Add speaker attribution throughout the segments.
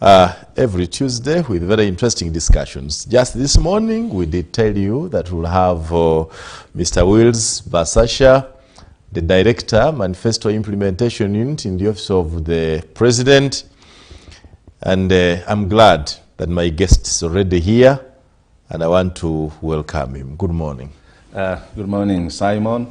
Speaker 1: every Tuesday with very interesting discussions. Just this morning, we did tell you that we'll have Mr. Willis Bashasha, the Director, Manifesto Implementation Unit in the Office of the President. And I'm glad that my guest is already here, and I want to welcome him. Good morning.
Speaker 2: Good morning, Simon.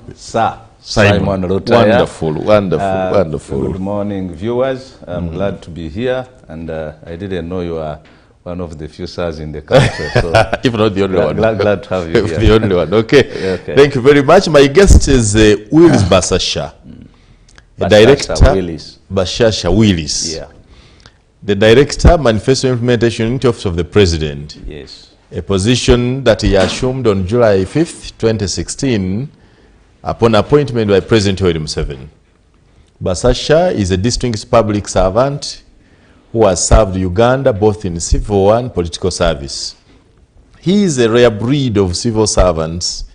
Speaker 1: Simon Rotaya. Wonderful.
Speaker 2: Good morning, viewers. I'm glad to be here, and I didn't know you are one of the few stars in the country. So
Speaker 1: if not the only one.
Speaker 2: Glad to have you here.
Speaker 1: The only one. Okay. Thank you very much. My guest is Willis Bashasha, Director.
Speaker 2: Willis.
Speaker 1: Bashasha Willis.
Speaker 2: Yeah.
Speaker 1: The Director, Manifesto Implementation Unit, Office of the President.
Speaker 2: Yes.
Speaker 1: A position that he assumed on July 5th, 2016, upon appointment by President Willis Bashasha. Bashasha is a distinguished public servant who has served Uganda both in civil and political service. He is a rare breed of civil servants,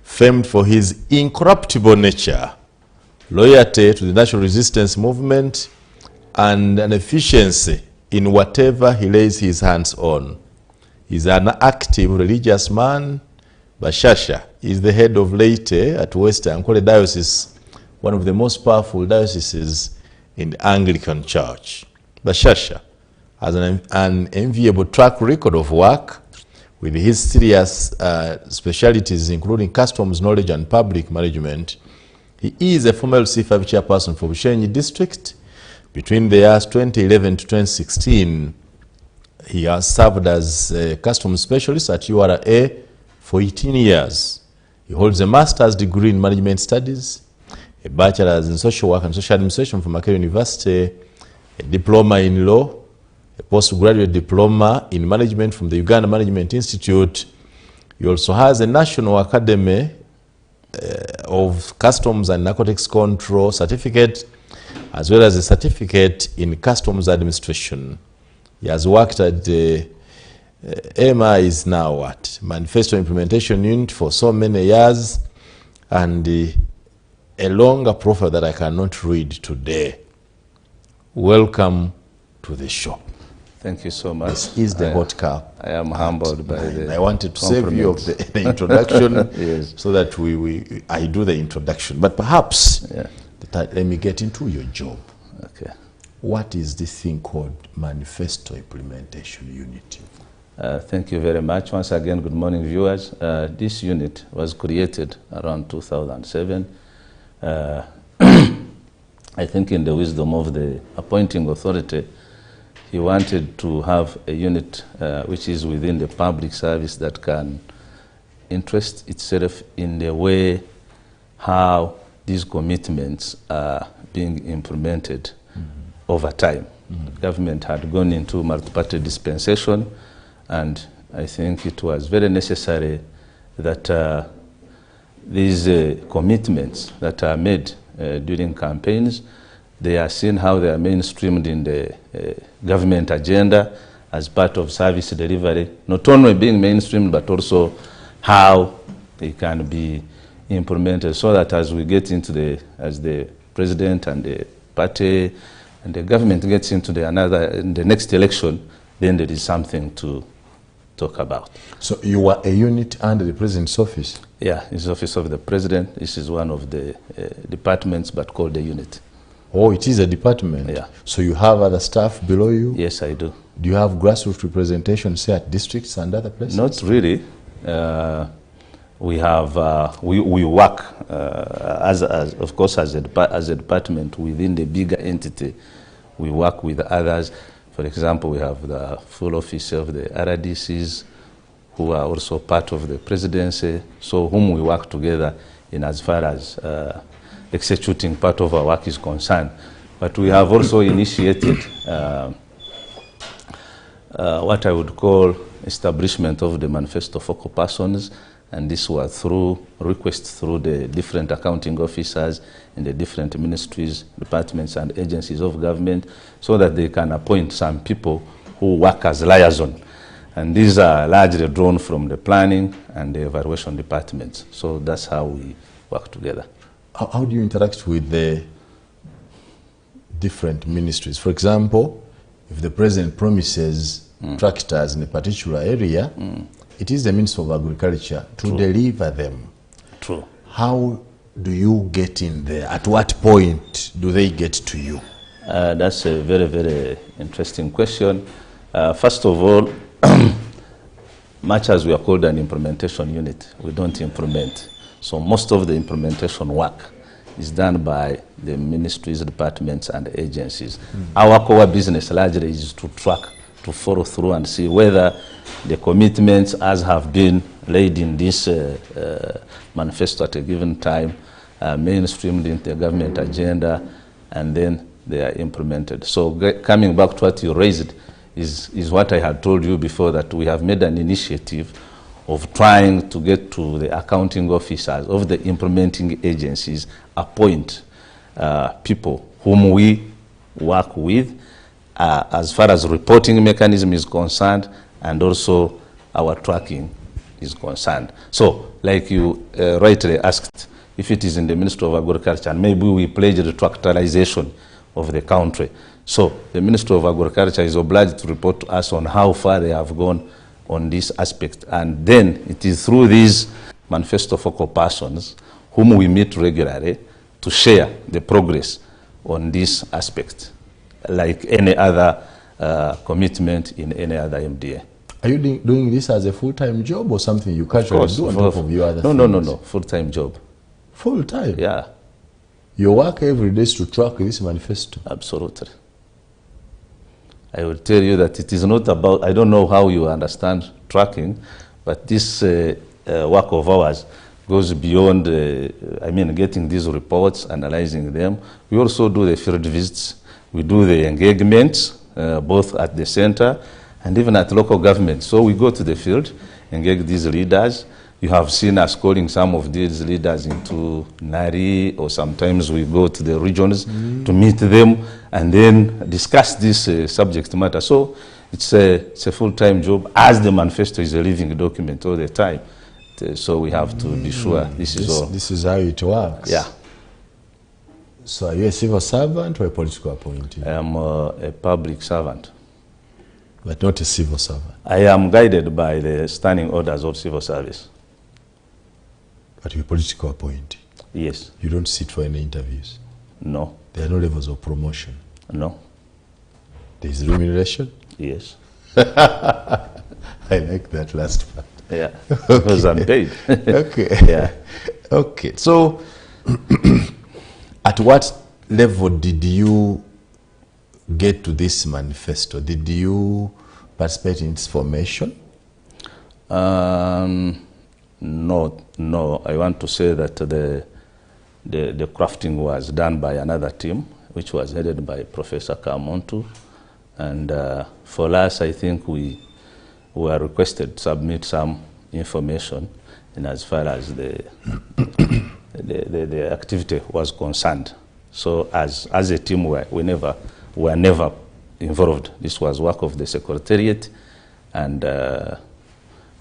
Speaker 1: famed for his incorruptible nature, loyalty to the national resistance movement, and an efficiency in whatever he lays his hands on. He is an active religious man. Bashasha is the head of laity at Western Ankole Diocese, one of the most powerful dioceses in the Anglican Church. Bashasha has an enviable track record of work with his serious specialities, including customs knowledge and public management. He is a former C5 chairperson for Bushenyi District. Between the years 2011 to 2016, he has served as a customs specialist at URA for 18 years. He holds a master's degree in management studies, a bachelor's in social work and social administration from Makerere University, a diploma in law, a postgraduate diploma in management from the Uganda Management Institute. He also has a National Academy of Customs and Narcotics Control certificate, as well as a certificate in customs administration. He has worked at MI is now at Manifesto Implementation Unit for so many years, and a longer profile that I cannot read today. Welcome to the show.
Speaker 2: Thank you so much.
Speaker 1: This is the hot cup.
Speaker 2: I am humbled by the
Speaker 1: I wanted to save you of the introduction
Speaker 2: yes.
Speaker 1: so that I do the introduction. But perhaps let me get into your job.
Speaker 2: Okay.
Speaker 1: What is this thing called Manifesto Implementation Unit?
Speaker 2: Thank you very much. Once again, good morning, viewers. This unit was created around 2007. I think in the wisdom of the appointing authority, he wanted to have a unit which is within the public service that can interest itself in the way how these commitments are being implemented over time. The government had gone into multi-party dispensation, and I think it was very necessary that these commitments that are made during campaigns, they are seen how they are mainstreamed in the government agenda as part of service delivery, not only being mainstreamed, but also how they can be implemented, so that as we get into as the president and the party and the government gets into the next election, then there is something to talk about. So
Speaker 1: you are a unit under the president's office?
Speaker 2: Yeah, it's the office of the president. This is one of the departments, but called the unit.
Speaker 1: Oh, it is a department?
Speaker 2: Yeah.
Speaker 1: So you have other staff below you?
Speaker 2: Yes, I do.
Speaker 1: Do you have grassroots representation, say, at districts and other places?
Speaker 2: Not really. We have we work of course as a department within the bigger entity. We work with others. For example, we have the full office of the RDCs, who are also part of the presidency, so whom we work together in as far as executing part of our work is concerned. But we have also initiated what I would call establishment of the manifesto focal persons, and this was through requests through the different accounting officers in the different ministries, departments and agencies of government, so that they can appoint some people who work as liaison. And these are largely drawn from the planning and the evaluation departments. So that's how we work together.
Speaker 1: How do you interact with the different ministries? For example, if the president promises tractors in a particular area, it is the Minister of Agriculture to deliver them.
Speaker 2: True.
Speaker 1: How do you get in there? At what point do they get to you?
Speaker 2: That's a very, very interesting question. First of all, much as we are called an implementation unit, we don't implement. So most of the implementation work is done by the ministries, departments, and agencies. Our core business largely is to track, to follow through and see whether the commitments as have been laid in this manifesto at a given time mainstreamed into the government agenda, and then they are implemented. So coming back to what you raised is what I had told you before, that we have made an initiative of trying to get to the accounting officers of the implementing agencies, appoint people whom we work with as far as reporting mechanism is concerned, and also our tracking is concerned. So, like you rightly asked, if it is in the Ministry of Agriculture, and maybe we pledge the tractorization of the country. So, the Ministry of Agriculture is obliged to report to us on how far they have gone on this aspect. And then it is through these manifesto focal persons whom we meet regularly to share the progress on this aspect, like any other commitment in any other MDA.
Speaker 1: Are you doing this as a full-time job or something you casually do on top of your other things?
Speaker 2: No. Full-time job.
Speaker 1: Full-time?
Speaker 2: Yeah.
Speaker 1: Your work every day is to track this manifesto?
Speaker 2: Absolutely. I will tell you that it is not about, I don't know how you understand tracking, but this work of ours goes beyond, getting these reports, analyzing them. We also do the field visits. We do the engagements, both at the center and even at local government. So we go to the field, engage these leaders. You have seen us calling some of these leaders into Nari, or sometimes we go to the regions to meet them and then discuss this subject matter. So it's a full-time job, as the manifesto is a living document all the time. So we have to be sure this is
Speaker 1: how it works.
Speaker 2: Yeah.
Speaker 1: So are you a civil servant or a political appointee?
Speaker 2: I am a public servant.
Speaker 1: But not a civil servant?
Speaker 2: I am guided by the standing orders of civil service.
Speaker 1: But you're a political appointee?
Speaker 2: Yes.
Speaker 1: You don't sit for any interviews?
Speaker 2: No.
Speaker 1: There are no levels of promotion?
Speaker 2: No.
Speaker 1: There is remuneration?
Speaker 2: Yes.
Speaker 1: I like that last part.
Speaker 2: Yeah, because I'm paid.
Speaker 1: Okay.
Speaker 2: Yeah.
Speaker 1: Okay. So, at what level did you get to this manifesto? Did you participate in its formation? No. I want to say that the crafting was done by another team, which was headed by Professor Kamuntu. And for us, I think we were requested to submit some information in as far as the activity was concerned. So as a team, we were never involved. This was work of the Secretariat and the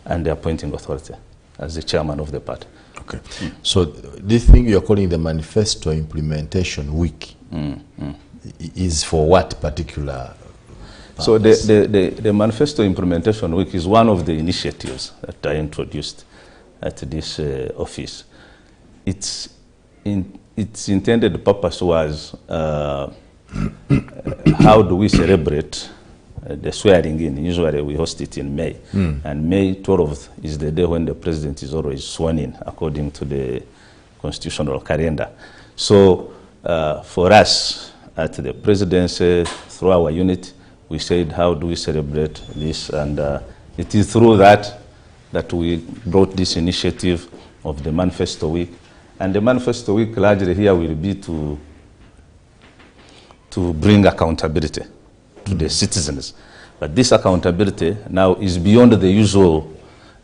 Speaker 1: appointing authority as the chairman of the party. Okay. So this thing you're calling the Manifesto Implementation Week is for what particular purpose?
Speaker 2: So the Manifesto Implementation Week is one of the initiatives that I introduced at this office. Its intended purpose was how do we celebrate the swearing in. Usually we host it in May. And May 12th is the day when the president is always sworn in according to the constitutional calendar. So for us at the presidency, through our unit, we said, how do we celebrate this? And it is through that we brought this initiative of the Manifesto Week. And the Manifesto Week largely here will be to bring accountability to the citizens. But this accountability now is beyond the usual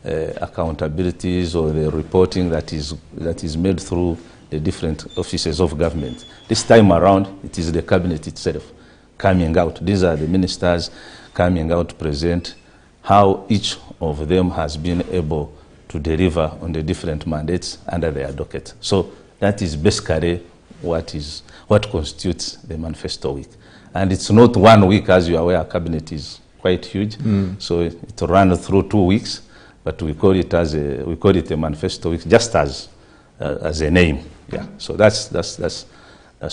Speaker 2: accountabilities or the reporting that is made through the different offices of government. This time around, it is the cabinet itself coming out. These are the ministers coming out to present how each of them has been able to deliver on the different mandates under their docket. So that is basically what constitutes the Manifesto Week. And it's not 1 week, as you are aware, cabinet is quite huge. So it ran through 2 weeks, but we call it a manifesto week, just as a name. Yeah. So that's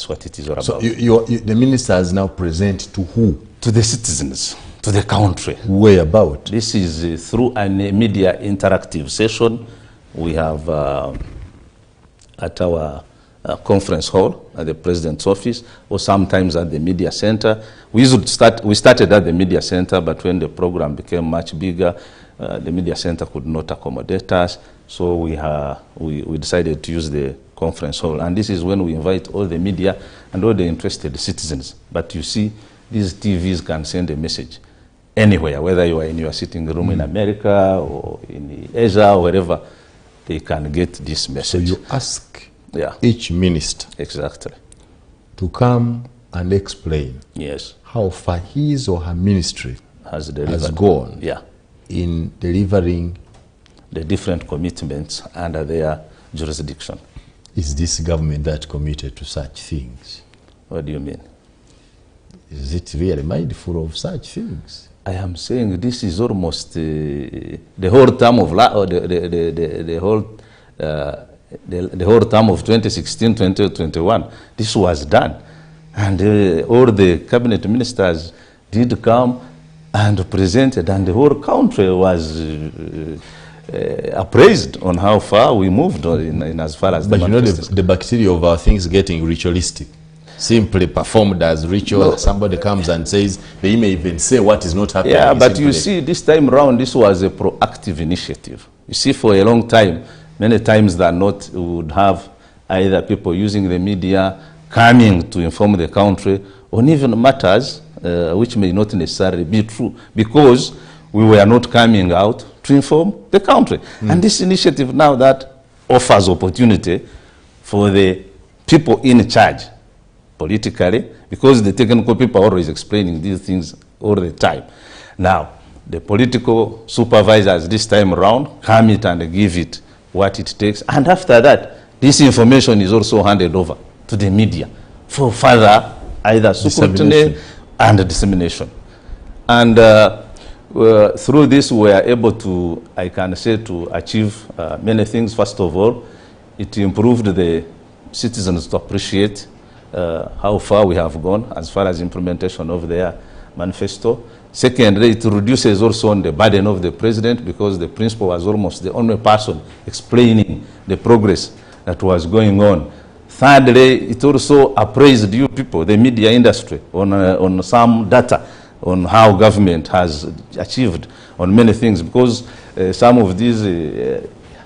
Speaker 2: what it is all about.
Speaker 1: So the ministers now present to who?
Speaker 2: To the citizens, to the country.
Speaker 1: Where about?
Speaker 2: This is through a media interactive session we have at our conference hall at the President's office, or sometimes at the media center. We started at the media center, but when the program became much bigger, the media center could not accommodate us, so we decided to use the conference hall. And this is when we invite all the media and all the interested citizens. But you see, these TVs can send a message anywhere, whether you are in your sitting room in America or in Asia or wherever, they can get this message.
Speaker 1: So you ask each minister to come and explain how far his or her ministry has gone in delivering
Speaker 2: the different commitments under their jurisdiction.
Speaker 1: Is this government that committed to such things?
Speaker 2: What do you mean?
Speaker 1: Is it really mindful of such things?
Speaker 2: I am saying this is almost the whole term of the whole term of 2016-2021. This was done, and all the cabinet ministers did come and presented, and the whole country was appraised on how far we moved in as far as.
Speaker 1: But you know the bacteria of our things getting ritualistic, simply performed as ritual. No. Somebody comes and says, they may even say what is not happening.
Speaker 2: Yeah, but you see, this time around, this was a proactive initiative. You see, for a long time, many times than not, we would have either people using the media coming to inform the country on even matters which may not necessarily be true, because we were not coming out to inform the country. And this initiative now that offers opportunity for the people in charge politically, because the technical people are always explaining these things all the time. Now, the political supervisors this time around come it and give it what it takes. And after that, this information is also handed over to the media for further either scrutiny and dissemination. And through this, we are able to, I can say, to achieve many things. First of all, it improved the citizens to appreciate how far we have gone as far as implementation of their manifesto. Secondly, it reduces also on the burden of the president, because the principal was almost the only person explaining the progress that was going on. Thirdly, it also appraised you people, the media industry, on some data on how government has achieved on many things, because some of these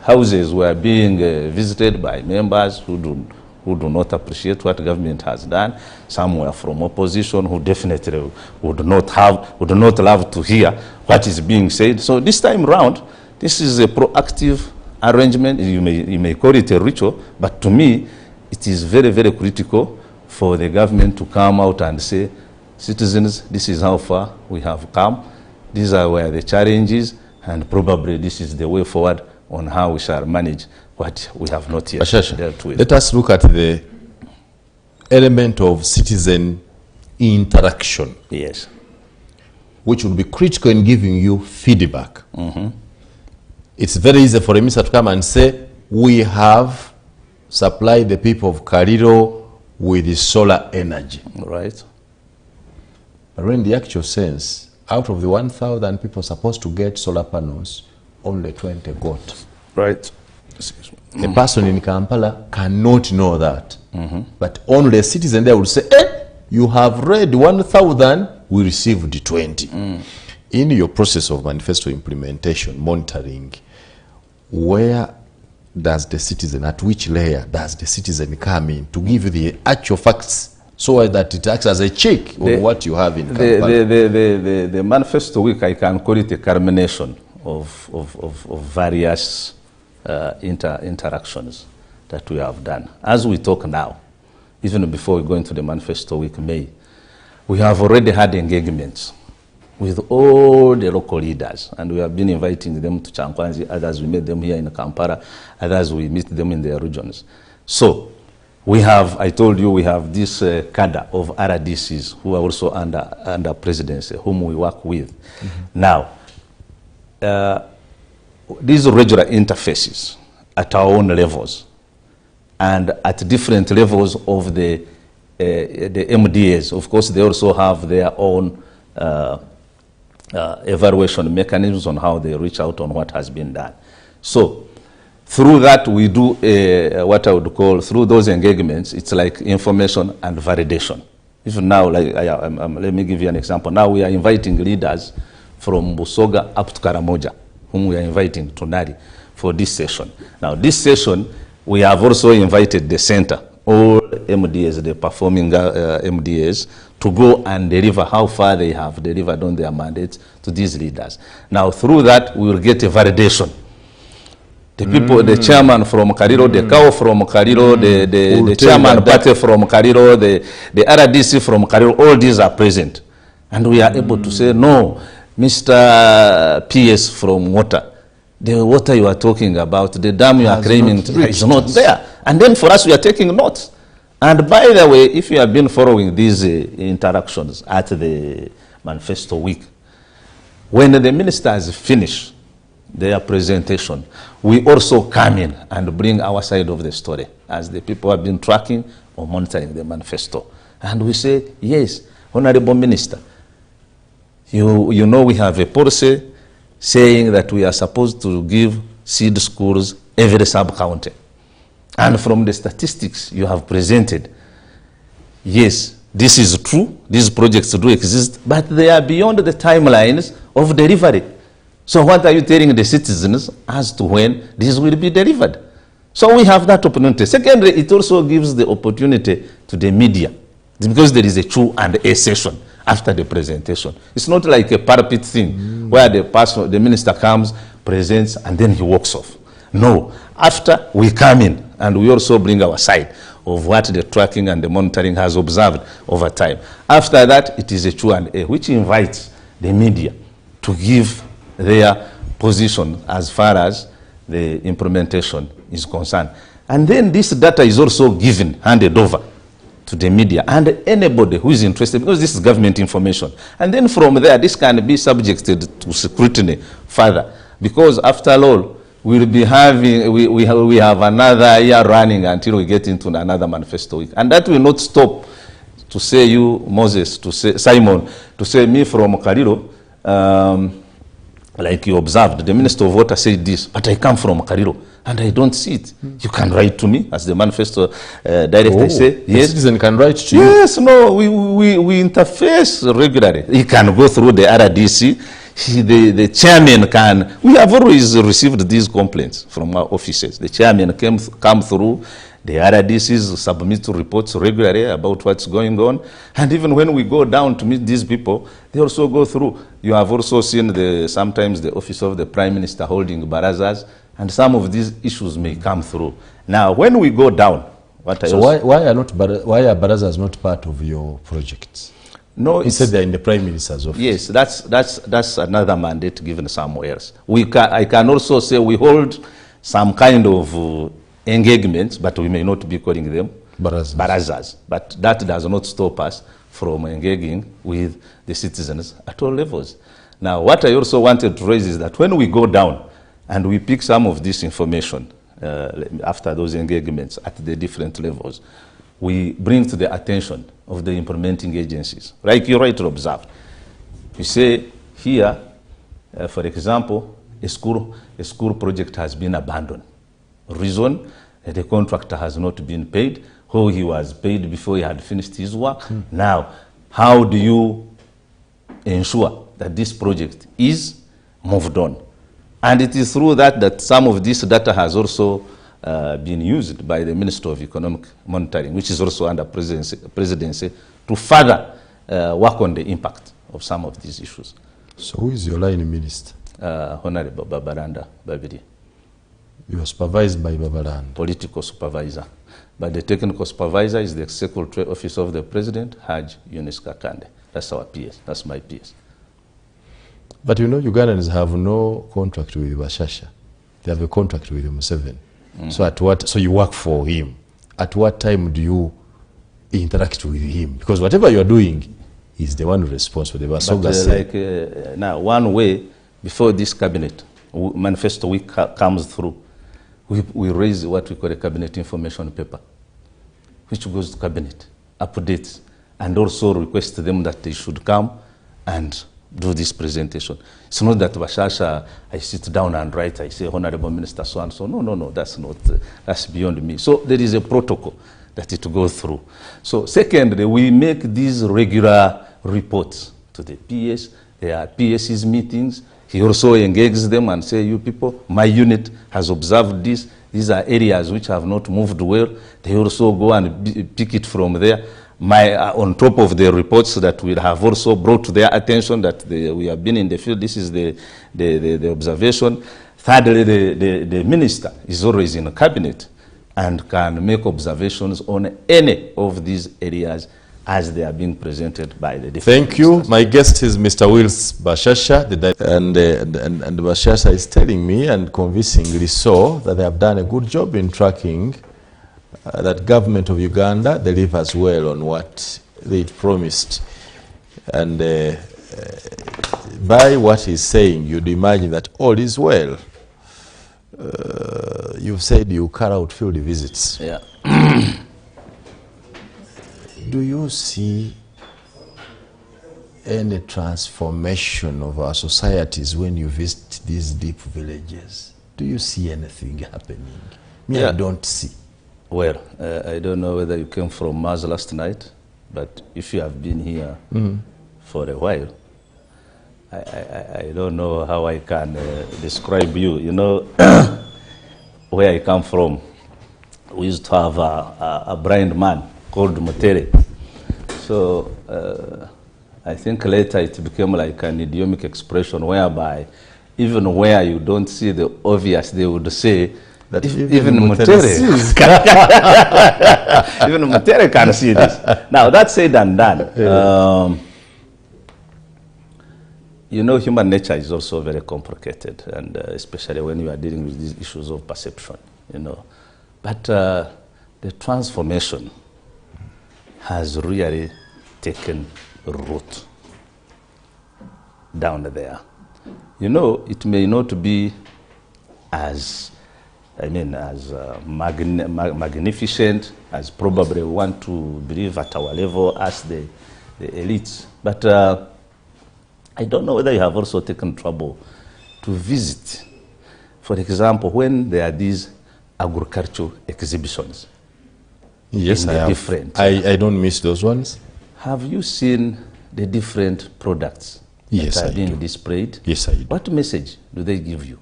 Speaker 2: houses were being visited by members who do not appreciate what government has done. Some were from opposition who definitely would not love to hear what is being said. So this time around, this is a proactive arrangement. You may call it a ritual, but to me, it is very, very critical for the government to come out and say, citizens, this is how far we have come. These are where the challenges, and probably this is the way forward on how we shall manage what we have not yet dealt with.
Speaker 1: Let us look at the element of citizen interaction.
Speaker 2: Yes.
Speaker 1: Which will be critical in giving you feedback. It's very easy for a minister to come and say, we have supplied the people of Kariro with solar energy.
Speaker 2: Right.
Speaker 1: But in the actual sense, out of the 1,000 people supposed to get solar panels, only 20 got.
Speaker 2: Right.
Speaker 1: A person in Kampala cannot know that. But only a citizen there will say, you have read 1,000, we received 20. In your process of manifesto implementation, monitoring, where does the citizen, at which layer does the citizen come in to give you the actual facts, so that it acts as a check on what you have in Kampala?
Speaker 2: The manifesto week, I can call it a culmination of various interactions that we have done. As we talk now, even before we go into the manifesto week May, we have already had engagements with all the local leaders, and we have been inviting them to Chankwanzi. Others we met them here in Kampala, others we meet them in their regions. So We have, I told you, we have this cadre of RDCs who are also under presidency, whom we work with. Now, these regular interfaces at our own levels and at different levels of the MDAs. Of course, they also have their own evaluation mechanisms on how they reach out on what has been done. So, through that, we do what I would call, through those engagements, it's like information and validation. Even now, like, let me give you an example. Now we are inviting leaders from Busoga up to Karamoja, whom we are inviting to Nari for this session. Now, this session, we have also invited the center, all MDAs, the performing MDAs, to go and deliver how far they have delivered on their mandates to these leaders. Now, through that, we will get a validation. The people, the chairman from Kariro, the cow from Kariro, the chairman Bate from Kariro, the RDC from Kariro, all these are present. And we are able to say, no, Mr. PS from water, the water you are talking about, the dam you are claiming is not there. And then for us, we are taking notes. And by the way, if you have been following these interactions at the Manifesto Week, when the ministers finish their presentation, we also come in and bring our side of the story as the people have been tracking or monitoring the manifesto. And we say, yes, Honorable Minister, you know we have a policy saying that we are supposed to give seed schools every sub-county. And from the statistics you have presented, yes, this is true, these projects do exist, but they are beyond the timelines of delivery. So what are you telling the citizens as to when this will be delivered? So we have that opportunity. Secondly, it also gives the opportunity to the media, because there is a Q and A session after the presentation. It's not like a parapet thing where the minister comes, presents, and then he walks off. No, after we come in and we also bring our side of what the tracking and the monitoring has observed over time. After that, it is a Q and A, which invites the media to give their position as far as the implementation is concerned. And then this data is also given, handed over to the media and anybody who is interested, because this is government information. And then from there, this can be subjected to scrutiny further, because after all, we'll be having, we have another year running until we get into another manifesto week. And that will not stop to say you, Moses, to say Simon, to say me from Kariro, like you observed, the Minister of Water said this, but I come from Kariro and I don't see it. You can write to me as the manifesto director say. Yes, the
Speaker 1: citizen can write to you.
Speaker 2: Yes, no, we interface regularly. He can go through the RDC. The chairman can. We have always received these complaints from our offices. The chairman come through. The RDCs submit reports regularly about what's going on. And even when we go down to meet these people, they also go through. You have also seen sometimes the office of the Prime Minister holding barazas, and some of these issues may come through. Now, when we go down, why are barazas not part of your projects? No,
Speaker 1: he said they're in the Prime Minister's office.
Speaker 2: Yes, that's another mandate given somewhere else. I can also say we hold some kind of engagements, but we may not be calling them barazas. But that does not stop us from engaging with the citizens at all levels. Now, what I also wanted to raise is that when we go down and we pick some of this information after those engagements at the different levels, we bring to the attention of the implementing agencies. Like you rightly observed. You say here, for example, a school project has been abandoned. Reason, the contractor has not been paid, or he was paid before he had finished his work. Now, how do you ensure that this project is moved on? And it is through that some of this data has also been used by the Minister of Economic Monitoring, which is also under presidency, to further work on the impact of some of these issues.
Speaker 1: So who is your line minister?
Speaker 2: Honorable Babaranda Babiri.
Speaker 1: You are supervised by Babaranda?
Speaker 2: Political supervisor. But the technical supervisor is the Secretary Office of the President, Haj Yunis Kakande. That's our PS. That's my PS.
Speaker 1: But you know, Ugandans have no contract with Bashasha. They have a contract with Museveni. So you work for him. at what time do you interact with him? Because whatever you are doing, he's the one responsible.
Speaker 2: But now, one way, before this cabinet, manifesto week comes through, we raise what we call a cabinet information paper, which goes to cabinet, updates, and also request them that they should come and do this presentation. It's not that Bashasha, I sit down and write, I say, Honorable Minister, so and so. No, that's not, that's beyond me. So there is a protocol that it goes through. So secondly, we make these regular reports to the PS. There are PS's meetings. He also engages them and say, you people, my unit has observed this. These are areas which have not moved well. They also go and pick it from there. On top of the reports that we have also brought to their attention that we have been in the field, this is the observation. Thirdly, the minister is always in the cabinet and can make observations on any of these areas as they are being presented by the different
Speaker 1: Thank you. My guest is Mr. Willis Bashasha, and Bashasha is telling me, and convincingly so, that they have done a good job in tracking that government of Uganda delivers well on what they promised. And by what he's saying, you'd imagine that all is well. You've said you carry out field visits.
Speaker 2: Yeah.
Speaker 1: Do you see any transformation of our societies when you visit these deep villages? Do you see anything happening? Me,
Speaker 2: Yeah.
Speaker 1: I don't see.
Speaker 2: Well, I don't know whether you came from Mars last night, but if you have been here for a while, I don't know how I can describe you. You know, where I come from, we used to have a blind man called Mutere. So I think later it became like an idiomatic expression whereby even where you don't see the obvious, they would say that even Mutere even Mutere can see this. Now that's said and done.
Speaker 1: Yeah.
Speaker 2: You know, human nature is also very complicated, and especially when you are dealing with these issues of perception, you know. But the transformation has really taken root down there. You know, it may not be as, as magnificent as probably we want to believe at our level as the elites. But I don't know whether you have also taken trouble to visit, for example, when there are these agricultural exhibitions.
Speaker 1: Yes, I have.
Speaker 2: Different.
Speaker 1: I don't miss those ones.
Speaker 2: Have you seen the different products that are being displayed?
Speaker 1: Yes, I do.
Speaker 2: What message do they give you?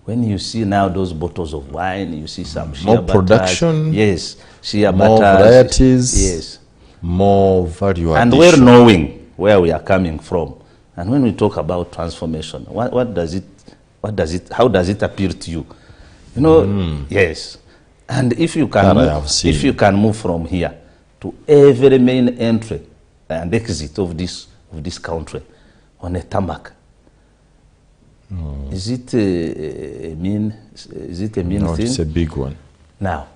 Speaker 2: When you see now those bottles of wine, you see some shea
Speaker 1: more production.
Speaker 2: Yes, shea
Speaker 1: more
Speaker 2: butters.
Speaker 1: Varieties.
Speaker 2: Yes.
Speaker 1: More value
Speaker 2: And
Speaker 1: addition.
Speaker 2: we're knowing where we are coming from. And when we talk about transformation, how does it appeal to you? You know, yes. And if you can move from here to every main entry and exit of this country on a tarmac, is it a mean
Speaker 1: No,
Speaker 2: thing?
Speaker 1: it's a big one.
Speaker 2: Now,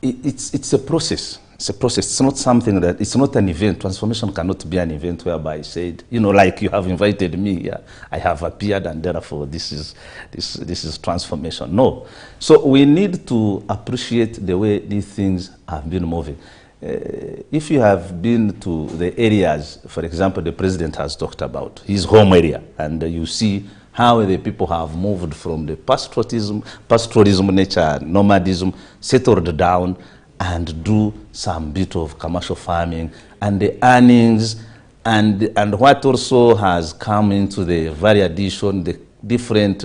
Speaker 2: it's a process. It's a process. It's not something that, it's not an event. Transformation cannot be an event whereby I said, you know, like you have invited me here, I have appeared and therefore this is transformation. No. So we need to appreciate the way these things have been moving. If you have been to the areas, for example, the president has talked about his home area, and you see how the people have moved from the pastoralism nature, nomadism, settled down, and do some bit of commercial farming, and the earnings, and what also has come into the value addition, the different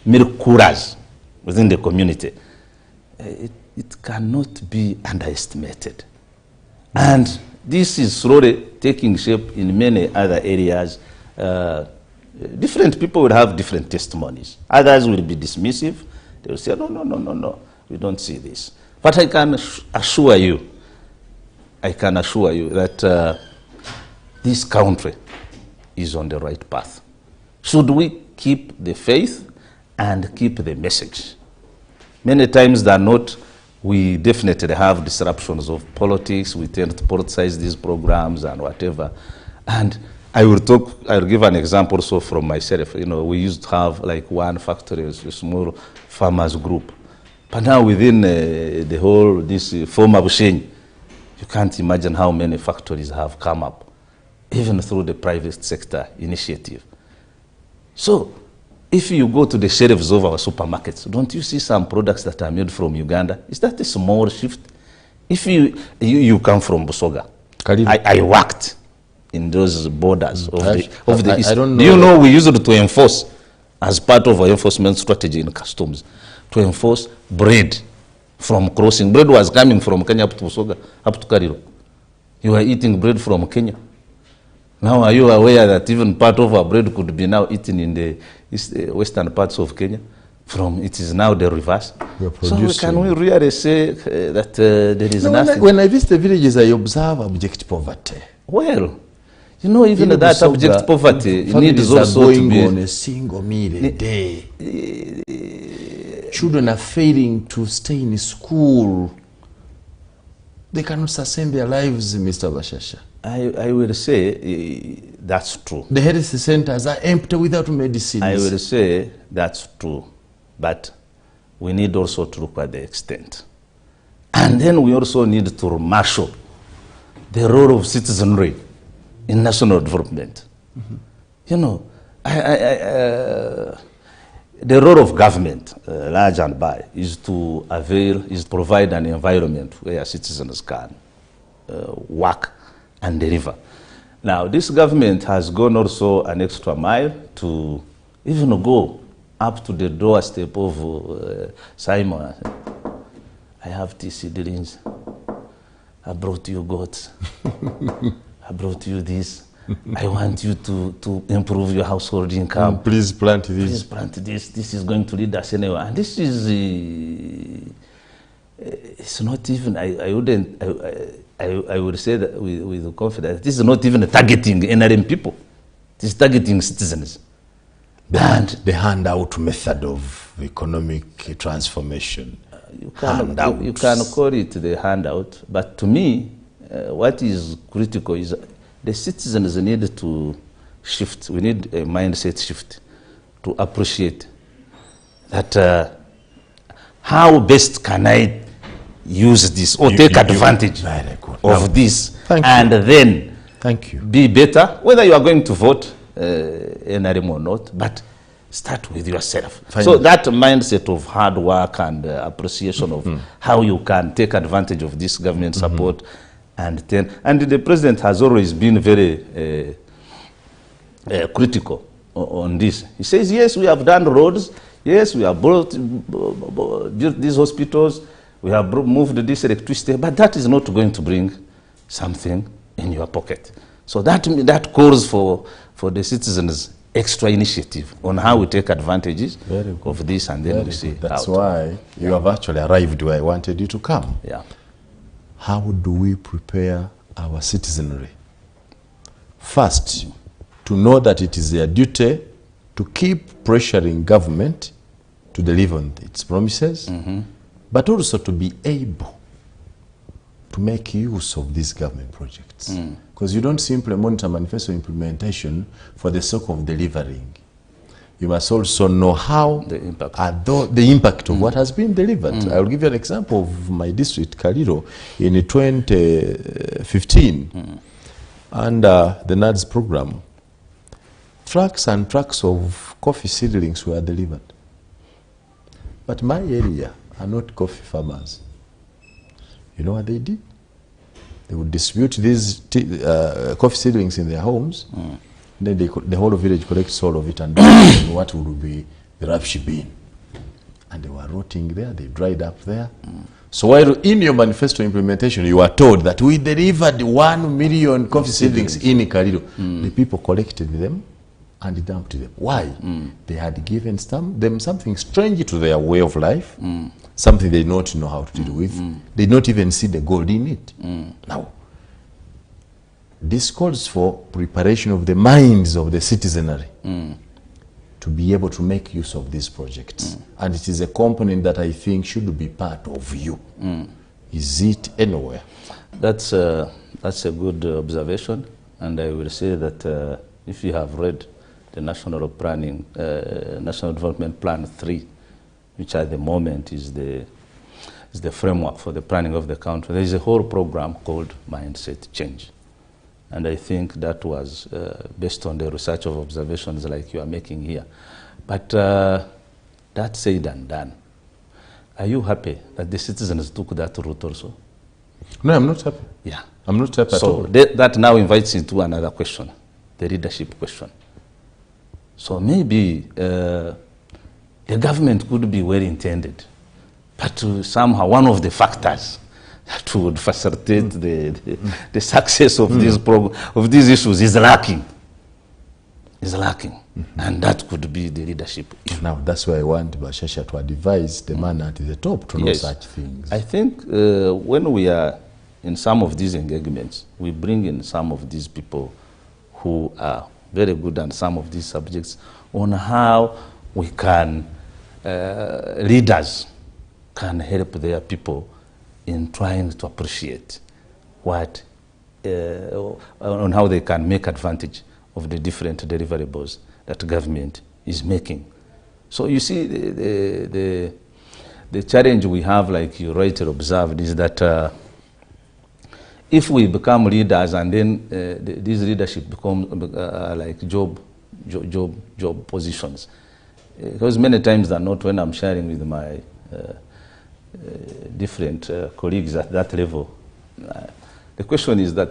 Speaker 2: milk coolers within the community. It cannot be underestimated. And this is slowly taking shape in many other areas. Different people will have different testimonies. Others will be dismissive. They will say, no, we don't see this. But I can assure you that this country is on the right path. Should we keep the faith and keep the message. Many times than not, we definitely have disruptions of politics. We tend to politicize these programs and whatever. And I'll give an example also from myself. You know, we used to have like one factory, a small farmers group. But now within the whole, this former Bushenyi, you can't imagine how many factories have come up, even through the private sector initiative. So, if you go to the shelves of our supermarkets, don't you see some products that are made from Uganda? Is that a small shift? If you come from Busoga, I worked in those borders of the East. I don't know. Do you know we used to enforce, as part of our enforcement strategy in customs, to enforce bread from crossing. Bread was coming from Kenya up to Busoga, up to Kariro. You were eating bread from Kenya. Now, are you aware that even part of our bread could be now eaten in the western parts of Kenya? It is now the reverse. So can we really say that there is nothing?
Speaker 1: When I visit the villages, I observe abject poverty.
Speaker 2: Well, you know, even that abject poverty needs also to be
Speaker 1: on a single meal a day. Children are failing to stay in school. They cannot sustain their lives, Mr. Bashasha.
Speaker 2: I will say that's true.
Speaker 1: The health centers are empty without medicines.
Speaker 2: I will say that's true. But we need also to look at the extent. And then we also need to marshal the role of citizenry in national development. You know, the role of government, large and by, is to provide an environment where citizens can work and deliver. Now, this government has gone also an extra mile to even go up to the doorstep of Simon. I have tea seedlings. I brought you goats. I brought you this. I want you to improve your household income.
Speaker 1: Please plant this.
Speaker 2: Please plant this. This is going to lead us anywhere. And this is, it's not even, I would say that with confidence, this is not even targeting NRM people. It is targeting citizens.
Speaker 1: The handout method of economic transformation.
Speaker 2: You can call it the handout, but to me, what is critical is the citizens need to shift. We need a mindset shift to appreciate that how best can I use this or take advantage of this and then be better, whether you are going to vote NRM or not, but start with yourself. So that mindset of hard work and appreciation of how you can take advantage of this government support, and the president has always been very critical on this. He says, yes, we have done roads, yes, we have built these hospitals, we have moved this electricity, but that is not going to bring something in your pocket. So that calls for the citizens extra initiative on how we take advantages of this, and then we see.
Speaker 1: That's why you have actually arrived where I wanted you to come.
Speaker 2: Yeah.
Speaker 1: How do we prepare our citizenry? First, to know that it is their duty to keep pressuring government to deliver on its promises, but also to be able to make use of these government projects. Because you don't simply monitor manifesto implementation for the sake of delivering. You must also know how the impact of what has been delivered. I will give you an example of my district, Kariro, in 2015, under the NADS program. Trucks and trucks of coffee seedlings were delivered. But my area are not coffee farmers. You know what they did? They would distribute these coffee seedlings in their homes. Then the whole village collects all of it and what would be the rubbish bin. And they were rotting there, they dried up there. So while in your manifesto implementation, you are told that we delivered 1 million coffee seedlings in Kariro. The people collected them and dumped them. Why? They had given them something strange to their way of life, something they did not know how to deal with. They did not even see the gold in it. Now, this calls for preparation of the minds of the citizenry to to be able to make use of these projects. And it is a component that I think should be part of you. Is it anywhere?
Speaker 2: That's a good observation, and I will say that if you have read the National Development Plan 3, which at the moment is the framework for the planning of the country, there is a whole program called Mindset Change. And I think that was based on the research of observations like you are making here. But that said and done, are you happy that the citizens took that route also?
Speaker 1: No, I'm not happy.
Speaker 2: Yeah.
Speaker 1: I'm not happy at all.
Speaker 2: So that now invites into another question, the leadership question. So maybe the government could be well intended, but somehow one of the factors that would facilitate the success of these issues is lacking. And that could be the leadership issue.
Speaker 1: Now, that's why I want Bashasha to advise the man at the top to know such things.
Speaker 2: I think when we are in some of these engagements, we bring in some of these people who are very good on some of these subjects on how we can, leaders can help their people in trying to appreciate what, on how they can make advantage of the different deliverables that government is making. So you see, the challenge we have, like you rightly observed, is that if we become leaders and then this leadership becomes like job positions, because many times than not, when I'm sharing with my different colleagues at that level, the question is that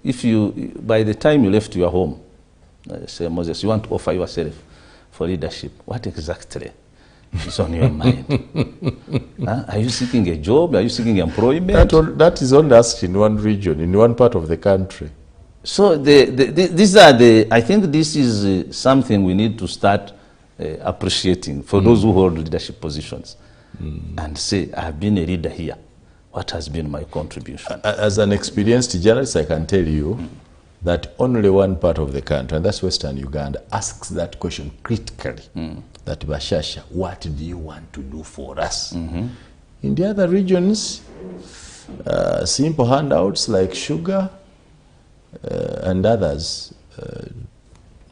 Speaker 2: if you, by the time you left your home, say Moses, you want to offer yourself for leadership, what exactly is on your mind? Are you seeking a job? Are you seeking employment?
Speaker 1: That is only asked in one region, in one part of the country.
Speaker 2: So these are I think this is something we need to start appreciating for those who hold leadership positions and say, I have been a leader here. What has been my contribution?
Speaker 1: As an experienced journalist, I can tell you that only one part of the country, and that's Western Uganda, asks that question critically. That Bashasha, what do you want to do for us? In the other regions, simple handouts like sugar and others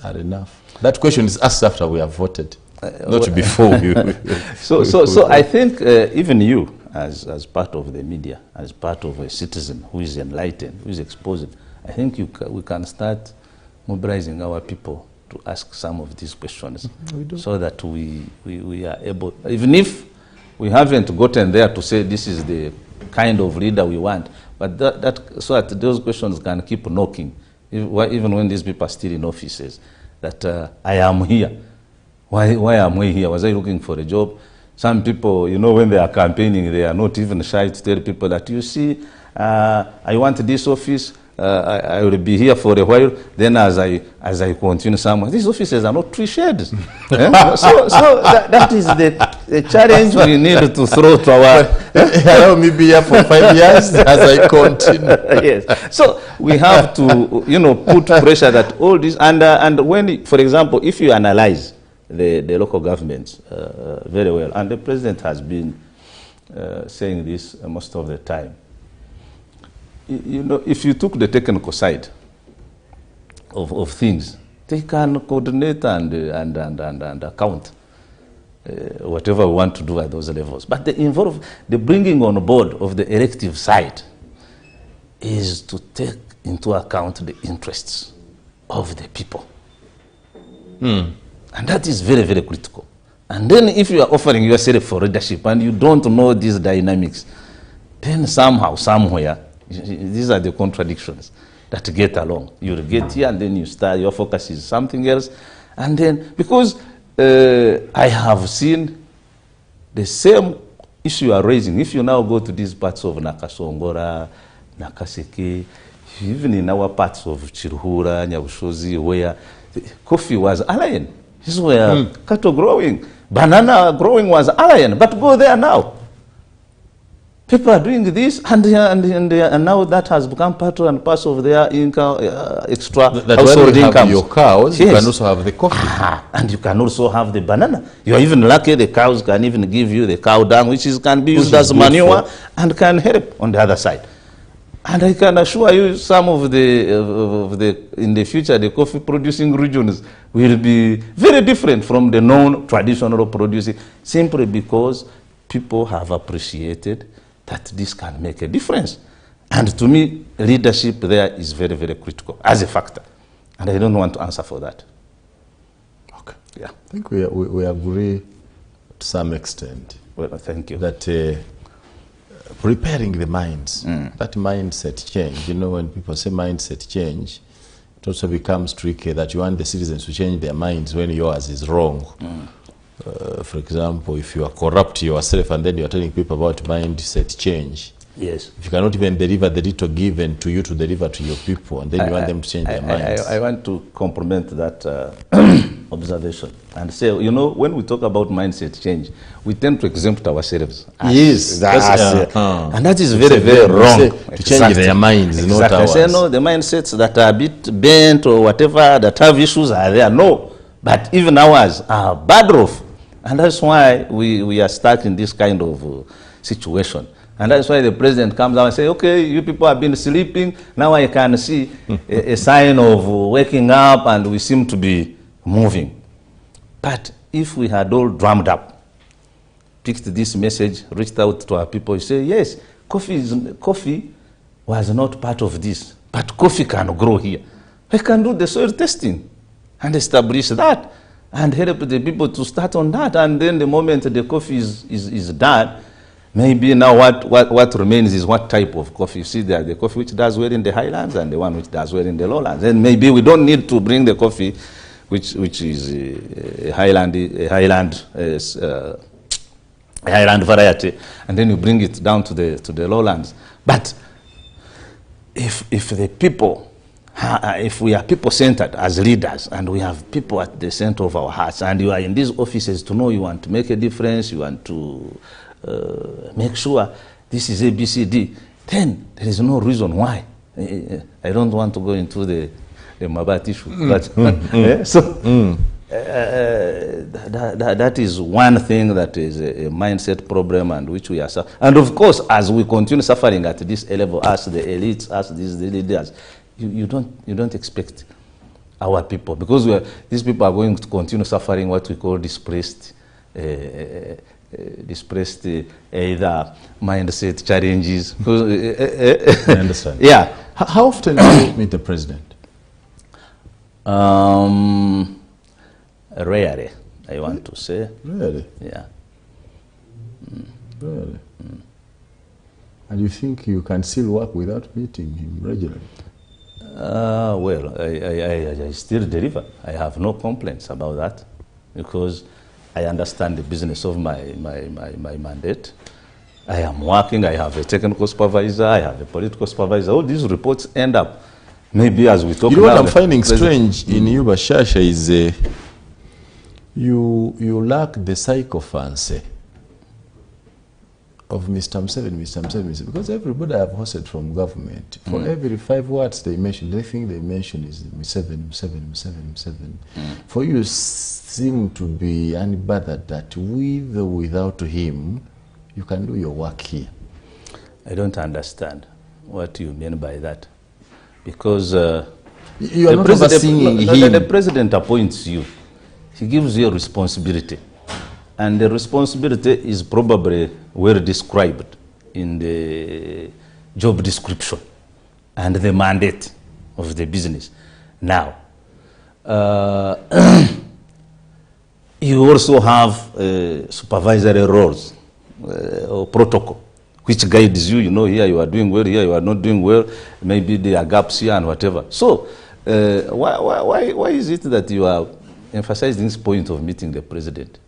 Speaker 1: are enough. That question is asked after we have voted, not before.
Speaker 2: So I think even you, as part of the media, as part of a citizen who is enlightened, who is exposed, I think we can start mobilizing our people to ask some of these questions, so that we are able, even if we haven't gotten there to say this is the kind of leader we want, but so that those questions can keep knocking, even when these people are still in offices, that I am here. Why am I here? Was I looking for a job? Some people, you know, when they are campaigning, they are not even shy to tell people that, you see, I want this office, I will be here for a while, then as I continue somewhere, these offices are not tree sheds. So that is the challenge we need to throw to our...
Speaker 1: Allow me be here for 5 years as I continue.
Speaker 2: Yes. So we have to, you know, put pressure that all this, and when, for example, if you analyze the local governments very well, and the president has been saying this most of the time, you know, if you took the technical side of things, they can coordinate and account whatever we want to do at those levels. But the bringing on board of the elective side is to take into account the interests of the people. And that is very, very critical. And then if you are offering yourself for leadership and you don't know these dynamics, then somehow, somewhere, these are the contradictions that get along. You'll get here and then you start, your focus is something else. And then, because I have seen the same issue you are raising. If you now go to these parts of Nakasongora, Nakaseke, even in our parts of Chiruhura, Nyabushozi, where coffee was alien. This is where cattle growing, banana growing was alien. But go there now. People are doing this, and now that has become part and parcel of their income, extra household income.
Speaker 1: Your cows,
Speaker 2: yes.
Speaker 1: You can also have the coffee.
Speaker 2: And you can also have the banana. You are even lucky the cows can even give you the cow dung, which can be used as manure and can help on the other side. And I can assure you, some of in the future, the coffee producing regions will be very different from the non-traditional producing, simply because people have appreciated that this can make a difference. And to me, leadership there is very, very critical as a factor. And I don't want to answer for that.
Speaker 1: Okay.
Speaker 2: Yeah.
Speaker 1: I think we agree to some extent.
Speaker 2: Well, thank you.
Speaker 1: That preparing the minds, that mindset change, when people say mindset change, it also becomes tricky that you want the citizens to change their minds when yours is wrong. For example, if you are corrupt yourself and then you are telling people about mindset change,
Speaker 2: yes.
Speaker 1: If you cannot even deliver the little given to you to deliver to your people, and then you want them to change their minds.
Speaker 2: I want to compliment that observation and say, when we talk about mindset change, we tend to exempt ourselves.
Speaker 1: Yes.
Speaker 2: And that is very, very wrong.
Speaker 1: To change their minds,
Speaker 2: exactly.
Speaker 1: Not ours.
Speaker 2: Say, no, the mindsets that are a bit bent or whatever, that have issues are there. No. But even ours are bad off. And that's why we are stuck in this kind of situation. And that's why the president comes out and says, okay, you people have been sleeping. Now I can see a sign of waking up, and we seem to be moving. But if we had all drummed up, picked this message, reached out to our people, you say, yes, coffee was not part of this, but coffee can grow here. We can do the soil testing and establish that and help the people to start on that. And then the moment the coffee is done, maybe now what remains is what type of coffee. You see, there the coffee which does well in the highlands and the one which does well in the lowlands. And maybe we don't need to bring the coffee which is a highland variety, and then you bring it down to the lowlands. But if the people, if we are people-centered as leaders, and we have people at the center of our hearts, and you are in these offices to know you want to make a difference, you want to make sure this is ABCD, then there is no reason why. I don't want to go into the Mabat issue, but that is one thing that is a mindset problem, and which we are suffering. And of course, as we continue suffering at this level, as the elites, as these leaders, you don't expect our people, because these people are going to continue suffering what we call displaced either mindset challenges.
Speaker 1: I understand.
Speaker 2: Yeah.
Speaker 1: How often do you meet the president?
Speaker 2: Rarely, I want to say.
Speaker 1: Really?
Speaker 2: Yeah.
Speaker 1: Really? And you think you can still work without meeting him regularly?
Speaker 2: Well, I still deliver. I have no complaints about that, because I understand the business of my mandate. I am working, I have a technical supervisor, I have a political supervisor. All these reports end up, maybe as we talk now.
Speaker 1: What I'm finding strange in you, Bashasha, is you lack the sycophancy of Mr. Museveni, because everybody I've hosted from government, for every 5 words they mention, the thing they mention is Museveni. For you seem to be unbothered that with or without him, you can do your work here.
Speaker 2: I don't understand what you mean by that, because
Speaker 1: you are not overseeing him.
Speaker 2: The president appoints you. He gives you a responsibility. And the responsibility is probably well described in the job description and the mandate of the business. Now, you also have supervisory roles or protocol, which guides you. You know, here you are doing well, here you are not doing well. Maybe there are gaps here and whatever. So, why is it that you are emphasizing this point of meeting the president?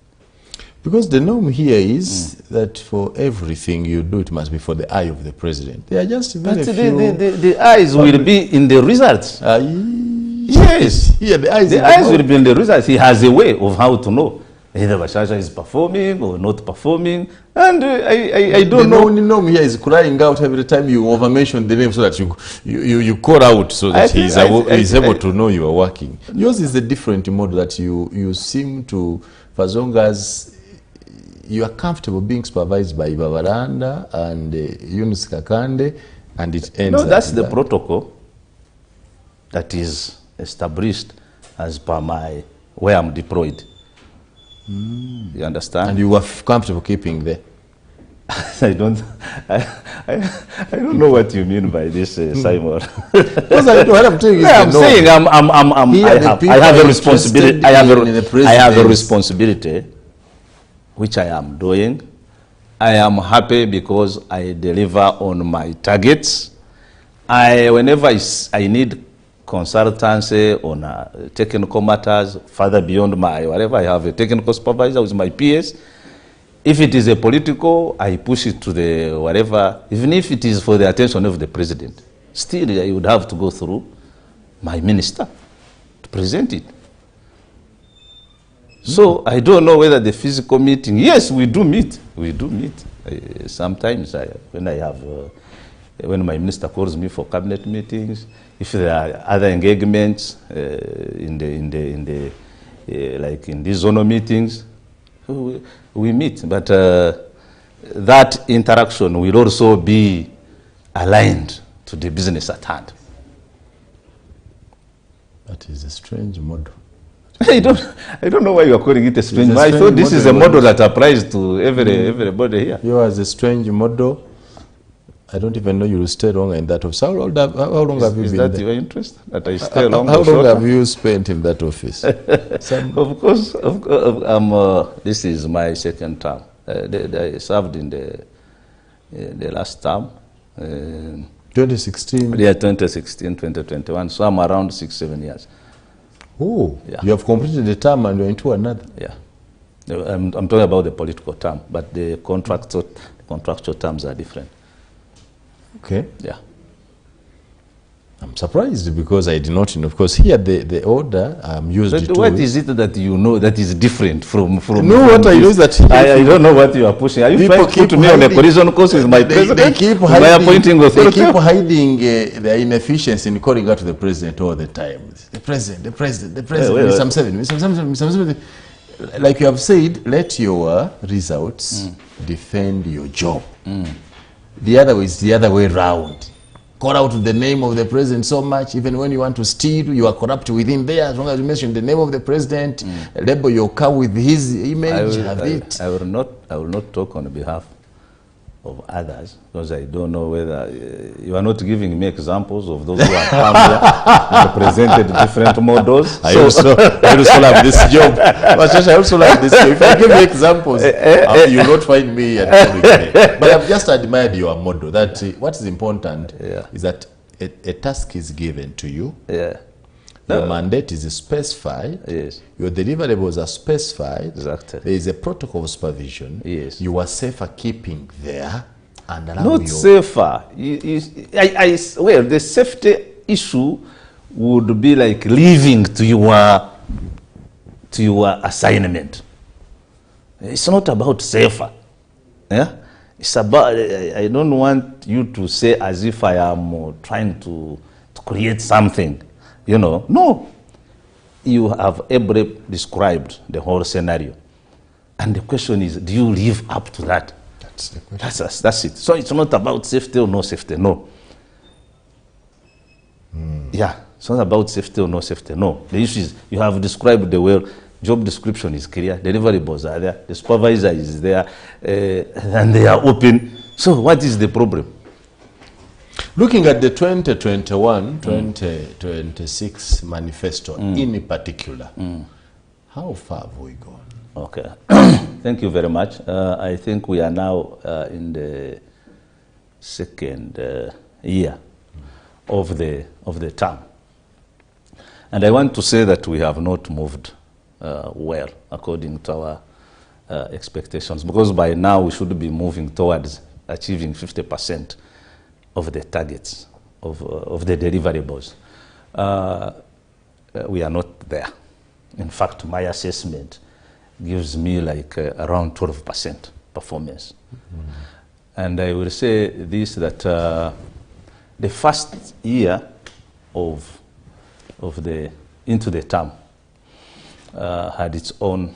Speaker 1: Because the norm here is that for everything you do, it must be for the eye of the president. They are just very few.
Speaker 2: The eyes will be in the results.
Speaker 1: Yes. Yeah, the eyes
Speaker 2: will be in the results. He has a way of how to know. either Bashasha is performing or not performing, and I don't know.
Speaker 1: The only norm here is crying out every time you over-mention the name so that you call out so that he's able to know you are working. Yours is a different model that you seem to, for as long as you are comfortable being supervised by Babaranda and Yunus Kakande, and it ends.
Speaker 2: No, that's the protocol that is established as per where I'm deployed. You understand?
Speaker 1: And you were comfortable keeping there.
Speaker 2: I don't know what you mean by this, Simon.
Speaker 1: Because what I'm telling you is
Speaker 2: I'm saying I have a responsibility. I have a responsibility, which I am doing. I am happy because I deliver on my targets. Whenever I need consultancy on technical matters, further beyond my whatever, I have a technical supervisor with my PS. If it is a political, I push it to the whatever, even if it is for the attention of the president. Still, I would have to go through my minister to present it. So I don't know whether the physical meeting, yes, we do meet. We do meet. Sometimes when my minister calls me for cabinet meetings, if there are other engagements like in these zonal meetings, we meet. But that interaction will also be aligned to the business at hand.
Speaker 1: That is a strange model.
Speaker 2: I don't know why you are calling it a strange model. I thought this is a model that applies to everybody here.
Speaker 1: Yours is a strange model. I don't even know you will stay long in that office. How long have you been there?
Speaker 2: Is that your interest? That I stay long?
Speaker 1: How long have you spent in that office?
Speaker 2: Of course, this is my second term. I served in the last term.
Speaker 1: 2016?
Speaker 2: Yeah, 2016, 2021. So I'm around 6-7 years.
Speaker 1: Oh, yeah. You have completed the term and you're into another?
Speaker 2: Yeah. I'm talking about the political term, but the contractual terms are different.
Speaker 1: Okay.
Speaker 2: Yeah.
Speaker 1: I'm surprised because I did not know. Of course, here the order I'm used to.
Speaker 2: But what is it that you know that is different from
Speaker 1: No, what I know is that
Speaker 2: I don't know what you are pushing. Are you trying to put me on a collision course with my president?
Speaker 1: They keep hiding,
Speaker 2: by appointing authority?
Speaker 1: They keep hiding their inefficiency in calling out to the president all the time. The president, Mr. Museveni. Like you have said, let your results defend your job. The other way is the other way round. Call out the name of the president so much, even when you want to steal, you are corrupt within there. As long as you mention the name of the president, label your car with his image.
Speaker 2: I will not talk on behalf of others because I don't know whether you are not giving me examples of those who have come here and presented different models.
Speaker 1: I also love this job. I also like this job. If I give you examples, you will not find me at But I've just admired your model. That what is important is that a task is given to you.
Speaker 2: Yeah.
Speaker 1: Your mandate is specified.
Speaker 2: Yes.
Speaker 1: Your deliverables are specified.
Speaker 2: Exactly.
Speaker 1: There is a protocol of supervision.
Speaker 2: Yes.
Speaker 1: You are safer keeping there and allow
Speaker 2: not safer. Well, the safety issue would be like leaving to your assignment. It's not about safer. Yeah? It's about, I don't want you to say as if I am trying to create something. You know, no. You have ably described the whole scenario. And the question is, do you live up to that?
Speaker 1: That's the question.
Speaker 2: That's it. So it's not about safety or no safety, no. Yeah, it's not about safety or no safety, no. The issue is, you have described the well, job description is clear, deliverables are there, the supervisor is there, and they are open. So what is the problem?
Speaker 1: Looking at the 2021-2026 manifesto in particular, how far have we gone?
Speaker 2: Okay. Thank you very much. I think we are now in the second year of the term. And I want to say that we have not moved well according to our expectations, because by now we should be moving towards achieving 50% of the targets of the deliverables. We are not there. In fact, my assessment gives me like around 12% performance. And I will say this, that the first year into the term had its own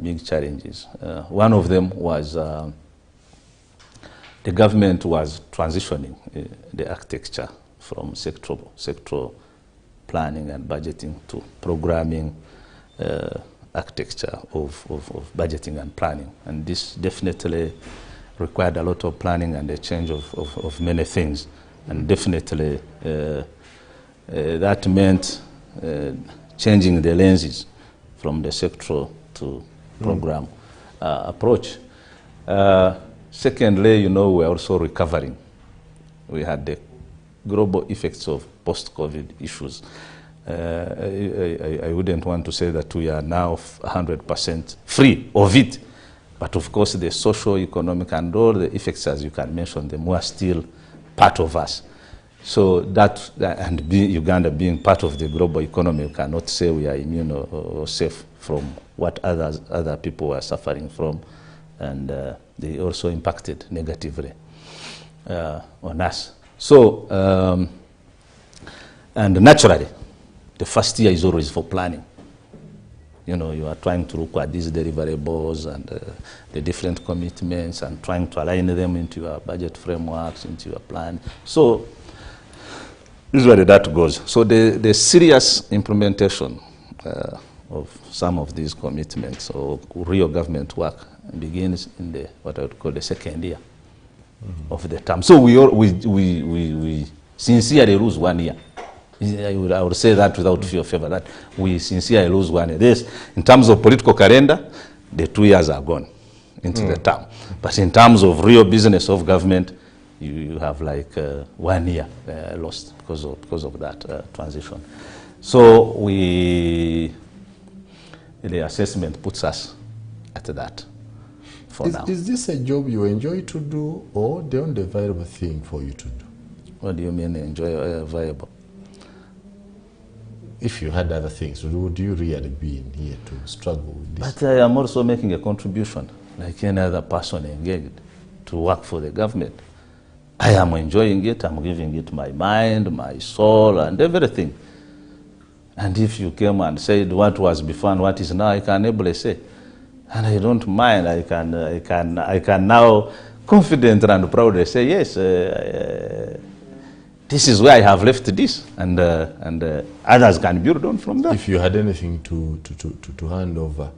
Speaker 2: big challenges. One of them was the government was transitioning the architecture from sectoral planning and budgeting to programming architecture of budgeting and planning. And this definitely required a lot of planning and a change of many things. And definitely that meant changing the lenses from the sectoral to program approach. Secondly, you know, we're also recovering. We had the global effects of post-COVID issues. I wouldn't want to say that we are now 100% free of it, but of course the social, economic, and all the effects, as you can mention them, were still part of us. So that, and Uganda being part of the global economy, we cannot say we are immune or safe from what other people were suffering from, and they also impacted negatively on us. So, and naturally, the first year is always for planning. You know, you are trying to look at these deliverables and the different commitments and trying to align them into your budget frameworks, into your plan. So, usually that goes. So the serious implementation of some of these commitments or real government work begins in what I would call the second year of the term. So we sincerely lose 1 year. I would say that without fear of favor, that we sincerely lose 1 year. This, in terms of political calendar, the 2 years are gone into the term. But in terms of real business of government, you have like 1 year lost because of that transition. So the assessment puts us at that for now.
Speaker 1: Is this a job you enjoy to do, or the only viable thing for you to do?
Speaker 2: What do you mean enjoy viable?
Speaker 1: If you had other things, would you really be in here to struggle with this?
Speaker 2: But I am also making a contribution, like any other person engaged, to work for the government. I am enjoying it, I'm giving it my mind, my soul, and everything. And if you came and said what was before and what is now, I can ably say. And I don't mind, I can now confidently and proudly say, yes, this is where I have left this, and others can build on from that.
Speaker 1: If you had anything to hand over,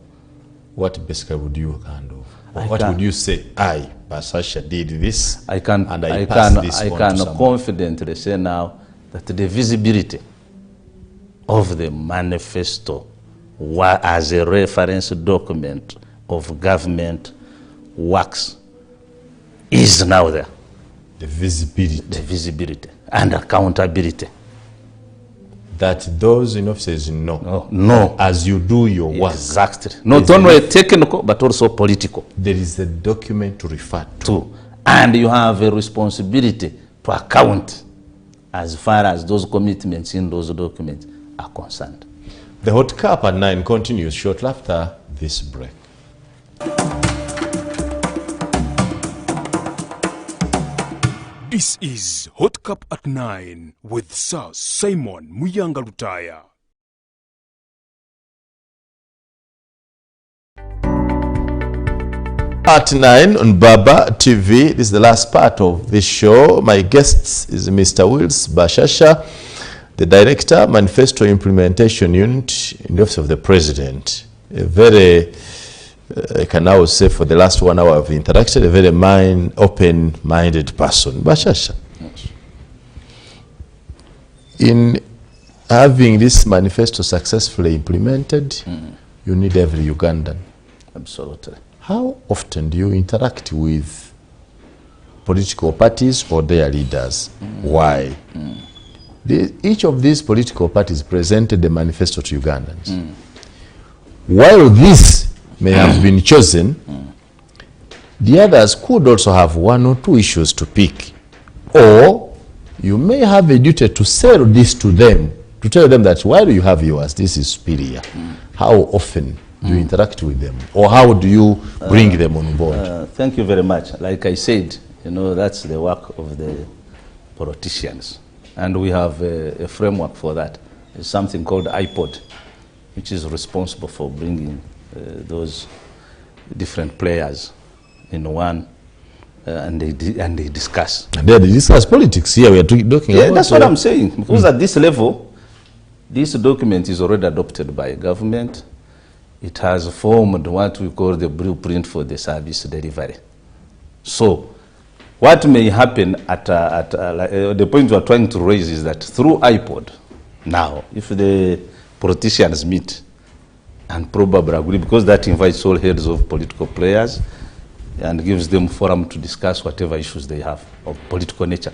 Speaker 1: what basically would you hand over? What would you say? I, Bashasha, did this,
Speaker 2: I can confidently say now that the visibility of the manifesto as a reference document of government works is now there.
Speaker 1: The visibility.
Speaker 2: The visibility and accountability.
Speaker 1: That those in offices know.
Speaker 2: No.
Speaker 1: As you do your work.
Speaker 2: Exactly. Not only technical, but also political.
Speaker 1: There is a document to refer to.
Speaker 2: And you have a responsibility to account as far as those commitments in those documents are concerned.
Speaker 1: The Hot Cup at 9 continues shortly after this break.
Speaker 3: This is Hot Cup at 9 with Sir Simon Muyanga Lutaya.
Speaker 1: At 9 on Baba TV, this is the last part of this show. My guest is Mr. Willis Bashasha, the Director, Manifesto Implementation Unit in the Office of the President. A very, I can now say for the last 1 hour I've interacted, a very open-minded person. Bashasha, yes. In having this manifesto successfully implemented, you need every Ugandan.
Speaker 2: Absolutely.
Speaker 1: How often do you interact with political parties or their leaders? Why? Each of these political parties presented the manifesto to Ugandans. While this may have been chosen, the others could also have 1 or 2 issues to pick. Or you may have a duty to sell this to them, to tell them that while you have yours, this is superior. How often do you interact with them? Or how do you bring them on board?
Speaker 2: Thank you very much. Like I said, you know, that's the work of the politicians. And we have a framework for that. It's something called iPod, which is responsible for bringing those different players in one, and they discuss.
Speaker 1: And they discuss politics here. We are talking about.
Speaker 2: That's what I'm saying. Because at this level, this document is already adopted by government. It has formed what we call the blueprint for the service delivery. So, what may happen at the point we are trying to raise is that through iPod, now, if the politicians meet and probably agree, because that invites all heads of political players and gives them forum to discuss whatever issues they have of political nature.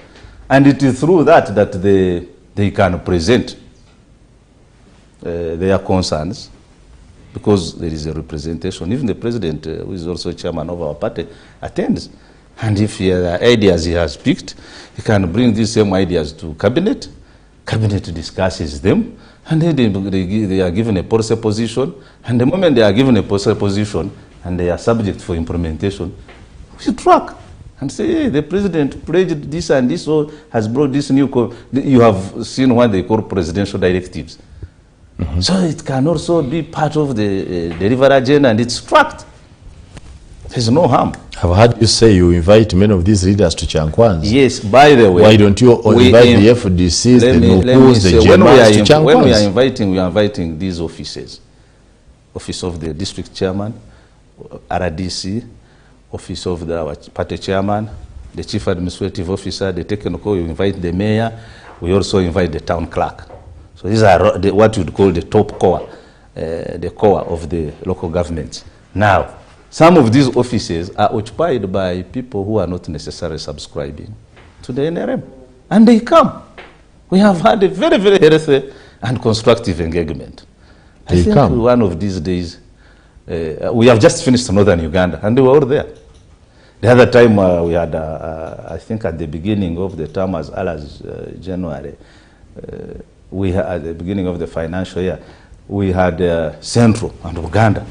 Speaker 2: And it is through that that they can present their concerns, because there is a representation. Even the president, who is also chairman of our party, attends. And if he has ideas he has picked, he can bring these same ideas to cabinet. Cabinet discusses them, and then they are given a policy position. And the moment they are given a policy position and they are subject for implementation, we should track and say, hey, the president pledged this and this, or has brought this new. You have seen what they call presidential directives. So it can also be part of the delivery agenda, and it's tracked. There's no harm.
Speaker 1: I've heard you say you invite many of these leaders to Chankwanz.
Speaker 2: Yes, by the way.
Speaker 1: Why don't you invite the FDCs, the NUPUs, the GMAs to Chankwanz?
Speaker 2: When we are inviting these offices, Office of the District Chairman, RDC, Office of the Party Chairman, the Chief Administrative Officer, the technical, we invite the Mayor, we also invite the Town Clerk. So these are what you'd call the top core, the core of the local governments. Now, some of these offices are occupied by people who are not necessarily subscribing to the NRM. And they come. We have had a very, very healthy and constructive engagement. I think one of these days, we have just finished Northern Uganda, and they were all there. The other time we had, I think at the beginning of the term as early as January, we had, at the beginning of the financial year, we had Central and Uganda.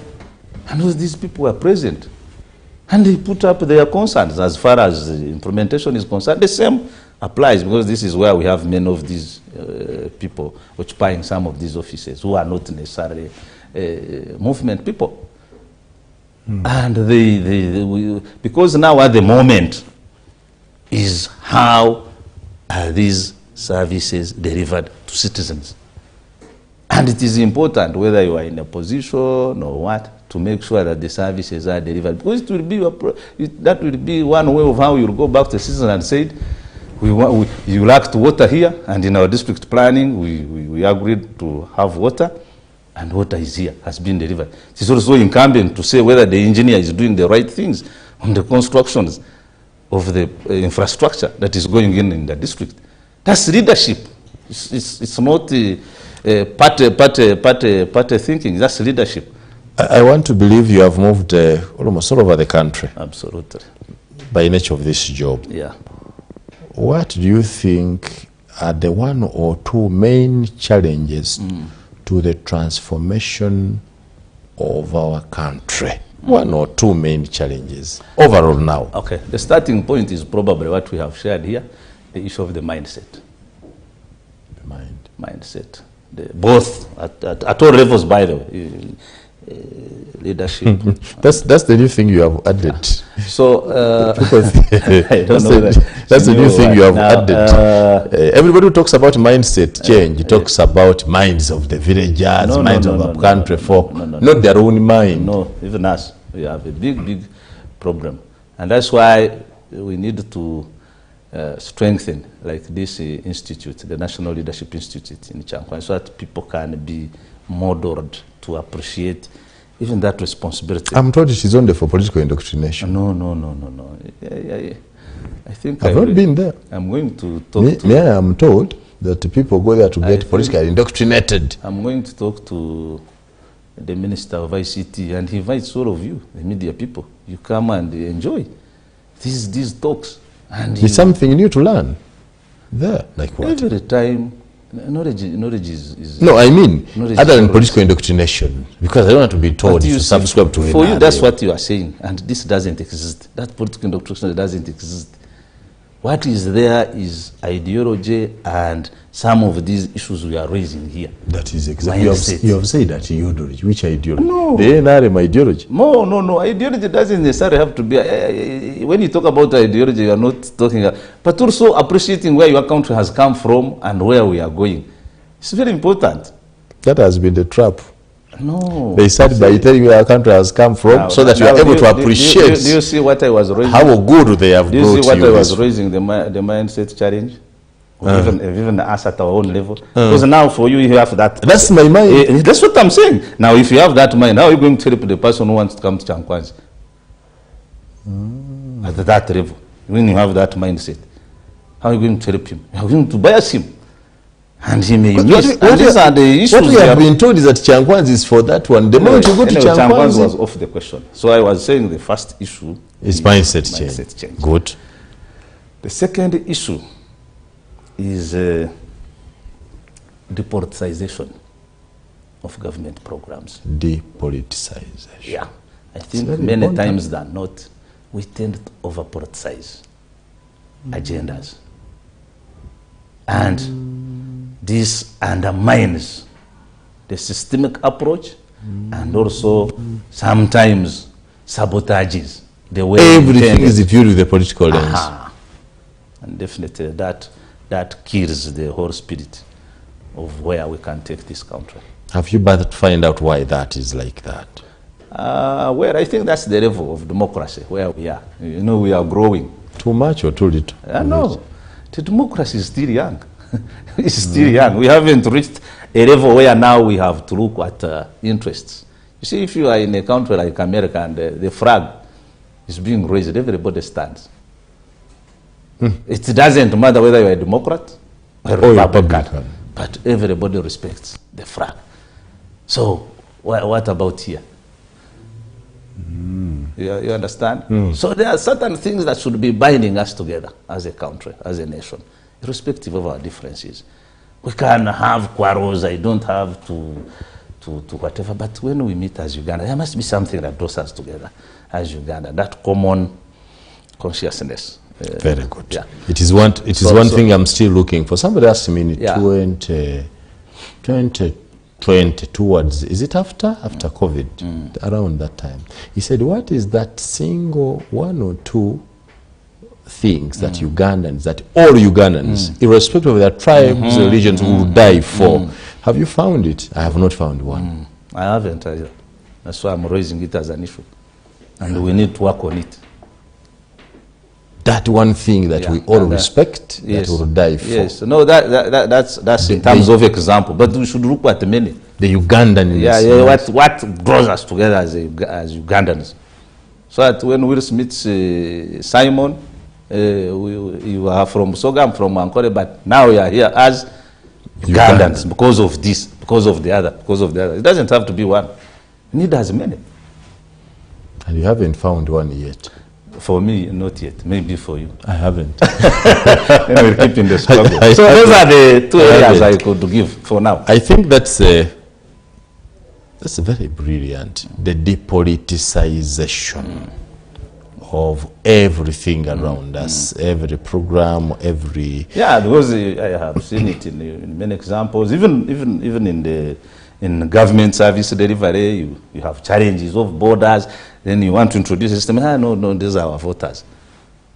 Speaker 2: And these people were present. And they put up their concerns as far as the implementation is concerned. The same applies, because this is where we have many of these people occupying some of these offices who are not necessarily movement people. And because now at the moment is how are these services delivered to citizens. And it is important, whether you are in a position or what, to make sure that the services are delivered. Because it will be that will be one way of how you'll go back to the citizens and say, you lacked water here, and in our district planning, we agreed to have water, and water is here, has been delivered. It is also incumbent to say whether the engineer is doing the right things on the constructions of the infrastructure that is going in the district. That's leadership. It's not party thinking. That's leadership.
Speaker 1: I want to believe you have moved almost all over the country.
Speaker 2: Absolutely.
Speaker 1: By nature of this job.
Speaker 2: Yeah.
Speaker 1: What do you think are the one or two main challenges to the transformation of our country? One or two main challenges overall now.
Speaker 2: Okay. The starting point is probably what we have shared here, the issue of the mindset. Mindset. Both at all levels, by the way. Leadership.
Speaker 1: That's the new thing you have added.
Speaker 2: Yeah. So
Speaker 1: I don't know that's the new thing you have added. Everybody who talks about mindset change talks about minds of the villagers, minds of the country folk, not their own mind.
Speaker 2: No, even us, we have a big problem, and that's why we need to strengthen like this institute, the National Leadership Institute in Chankwanz, so that people can be modeled to appreciate even that responsibility.
Speaker 1: I'm told it is only for political indoctrination.
Speaker 2: No. I think
Speaker 1: I've not been there.
Speaker 2: I'm going to talk to...
Speaker 1: Yeah, I'm told that people go there to get politically indoctrinated.
Speaker 2: I'm going to talk to the Minister of ICT, and he invites all of you, the media people. You come and enjoy these talks. And
Speaker 1: there's something new to learn there, like what?
Speaker 2: Every time Knowledge is
Speaker 1: No, I mean,
Speaker 2: knowledge
Speaker 1: other than
Speaker 2: is
Speaker 1: political indoctrination, because I don't want to be told to subscribe to
Speaker 2: for you,
Speaker 1: NRM.
Speaker 2: that's what you are saying, and this doesn't exist. That political indoctrination doesn't exist. What is there is ideology and some of these issues we are raising here.
Speaker 1: That is exactly.
Speaker 2: Mindset.
Speaker 1: You have said that ideology. Which ideology?
Speaker 2: No.
Speaker 1: The NRM ideology.
Speaker 2: No. Ideology doesn't necessarily have to be. When you talk about ideology, you are not talking. But also appreciating where your country has come from and where we are going. It's very important.
Speaker 1: That has been the trap.
Speaker 2: No.
Speaker 1: They started by telling you where our country has come from, so that you are able to appreciate.
Speaker 2: Do you see what I was raising?
Speaker 1: How good they have brought you.
Speaker 2: Do you see what I was raising? The mindset challenge. Even us at our own level. Because now for you have that.
Speaker 1: That's my mind.
Speaker 2: That's what I'm saying. Now if you have that mind, how are you going to help the person who wants to come to Chankwanzi? At that level, when you have that mindset, how are you going to help him? You are going to bias him. And he may miss. These are the issues.
Speaker 1: What we have been told is that Chankwanzi is for that one. The moment you go to
Speaker 2: Chankwanzi was off the question. So I was saying the first issue
Speaker 1: is mindset change. Good.
Speaker 2: The second issue is depoliticization of government programs.
Speaker 1: Depoliticization.
Speaker 2: Yeah. I think many times than not, we tend to over-politicize agendas. And this undermines the systemic approach and also sometimes sabotages the way
Speaker 1: everything is viewed with a political lens.
Speaker 2: And definitely that kills the whole spirit of where we can take this country.
Speaker 1: Have you bothered to find out why that is like that?
Speaker 2: Well, I think that's the level of democracy where we are. You know, we are growing.
Speaker 1: Too much or too little?
Speaker 2: No, the democracy is still young. It's still young. We haven't reached a level where now we have to look at interests. You see, if you are in a country like America and the flag is being raised, everybody stands. It doesn't matter whether you're a Democrat or a Republican, but everybody respects the flag. So what about here? You understand? So there are certain things that should be binding us together as a country, as a nation, irrespective of our differences. We can have quarrels, I don't have to whatever, but when we meet as Uganda, there must be something that draws us together as Uganda, that common consciousness.
Speaker 1: Very good.
Speaker 2: Yeah.
Speaker 1: It is one thing I'm still looking for. Somebody asked me in 2020 towards, is it after COVID, around that time. He said, what is that single one or two things that Ugandans, that all Ugandans, irrespective of their tribes, religions, will die for? Have you found it? I have not found one.
Speaker 2: I haven't either. That's why I'm raising it as an issue. And we need to work on it.
Speaker 1: That one thing that we all respect, that will die for.
Speaker 2: Yes, no, that's in terms of example, but we should look at many.
Speaker 1: The Ugandans.
Speaker 2: What draws us together as Ugandans. So that when Willis meets Simon, you are from Soga, I'm from Ankole, but now we are here as Ugandans because of this, because of the other, because of the other. It doesn't have to be one. You need as many.
Speaker 1: And you haven't found one yet.
Speaker 2: For me, not yet. Maybe for you.
Speaker 1: I haven't.
Speaker 2: And we'll keep in the struggle. So those are the two areas I could give for now.
Speaker 1: I think that's very brilliant. The depoliticization of everything around us, every program, every...
Speaker 2: Yeah, because I have seen it in many examples. Even in government service delivery, you have challenges of borders. Then you want to introduce a system. No, these are our voters.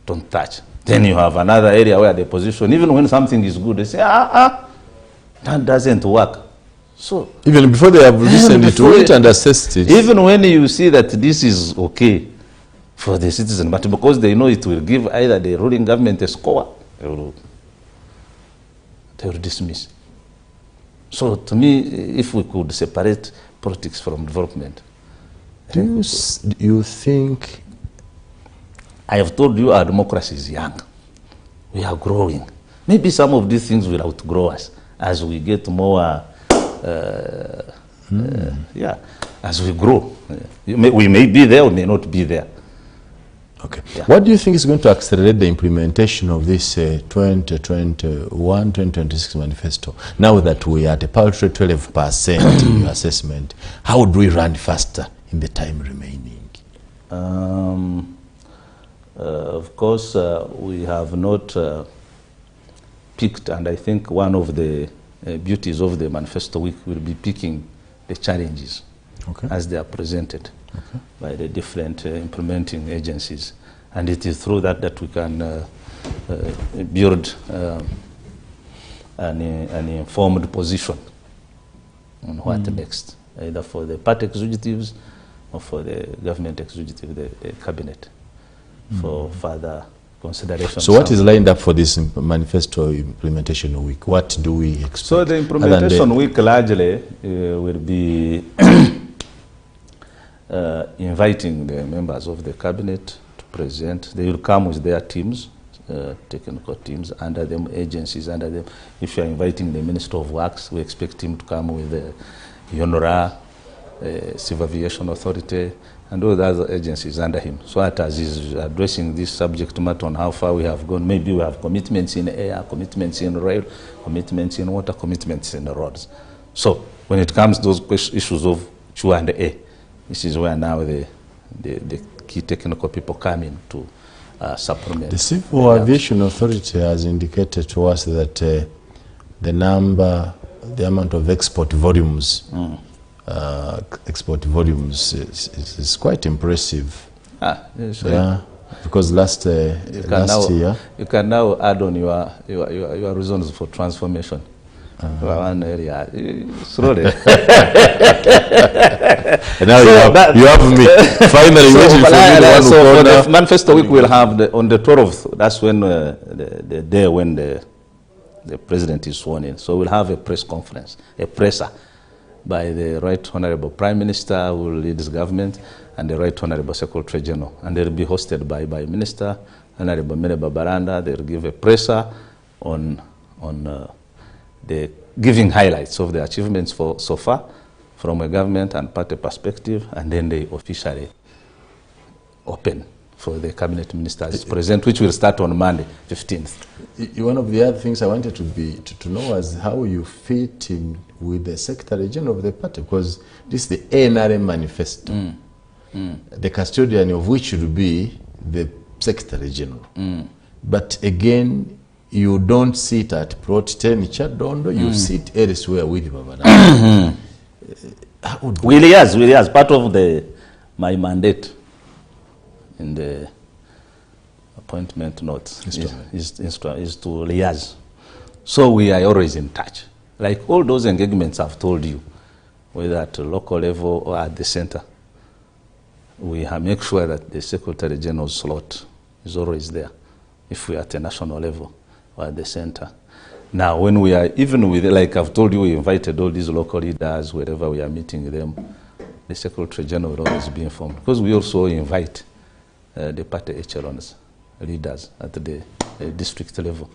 Speaker 2: Don't touch. Then you have another area where the position, even when something is good, they say, that doesn't work. So
Speaker 1: even before they have listened to it and assessed it.
Speaker 2: Even when you see that this is okay for the citizen, but because they know it will give either the ruling government a score, they will dismiss. So to me, if we could separate politics from development.
Speaker 1: Do you think...
Speaker 2: I have told you our democracy is young. We are growing. Maybe some of these things will outgrow us as we get more, as we grow. We may be there, we may not be there.
Speaker 1: Okay.
Speaker 2: Yeah.
Speaker 1: What do you think is going to accelerate the implementation of this 2021-2026 manifesto? Now that we are at a paltry 12% in your assessment, how would we run faster in the time remaining?
Speaker 2: Of course, we have not picked, and I think one of the beauties of the Manifesto Week will be picking the challenges as they are presented by the different implementing agencies. And it is through that we can build an informed position on what next, either for the party executives or for the government executive, the cabinet, for further consideration.
Speaker 1: So what is lined up for this Manifesto Implementation Week? What do we expect?
Speaker 2: So the Implementation Week largely will be inviting the members of the cabinet to present. They will come with their teams, technical teams, under them, agencies under them. If you are inviting the Minister of Works, we expect him to come with the UNRA, Civil Aviation Authority, and all the other agencies under him. So as he's addressing this subject matter on how far we have gone, maybe we have commitments in air, commitments in rail, commitments in water, commitments in the roads. So when it comes to those issues of Q and A, this is where now the key technical people come in to supplement.
Speaker 1: The Civil Aviation Authority has indicated to us that the amount of export volumes is quite impressive. Yeah, because last year
Speaker 2: you can now add on your reasons for transformation. One area slowly.
Speaker 1: And now you have me finally waiting for me.
Speaker 2: So for the Manifesto Week, we'll have on the 12th. That's when the day when the president is sworn in. So we'll have a press conference, a presser, by the Right Honorable Prime Minister who will lead his government, and the Right Honorable Secretary General. And they'll be hosted by Minister Honorable Mereba Baranda. They'll give a presser on the giving highlights of the achievements so far from a government and party perspective, and then they officially open for the cabinet ministers present, which will start on Monday, 15th.
Speaker 1: One of the other things I wanted to know was how you fit in with the Secretary General of the party, because this is the NRM manifesto, the custodian of which should be the Secretary General. But again, you don't sit at Prot 10 Chadondo, you sit elsewhere with Babana.
Speaker 2: Willie has part of my mandate in the appointment notes is to liaise. So we are always in touch. Like all those engagements I've told you, whether at a local level or at the center, we make sure that the Secretary General's slot is always there, if we are at a national level or at the center. Now, when we are, even with, like I've told you, we invited all these local leaders, wherever we are meeting them, the Secretary General will always be informed. Because we also invite the party echelons, leaders at the district level.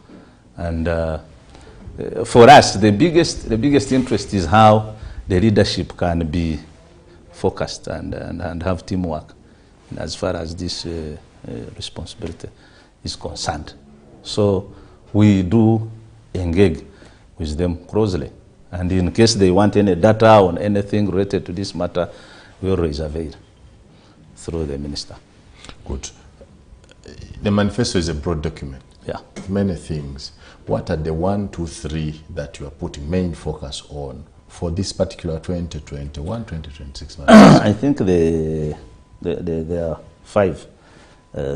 Speaker 2: And for us, the biggest interest is how the leadership can be focused and have teamwork as far as this responsibility is concerned. So we do engage with them closely. And in case they want any data on anything related to this matter, we always avail through the minister.
Speaker 1: Good. The manifesto is a broad document.
Speaker 2: Yeah.
Speaker 1: Many things. What are the 1, 2, 3 that you are putting main focus on for this particular 2021-2026 manifesto?
Speaker 2: I think there are 5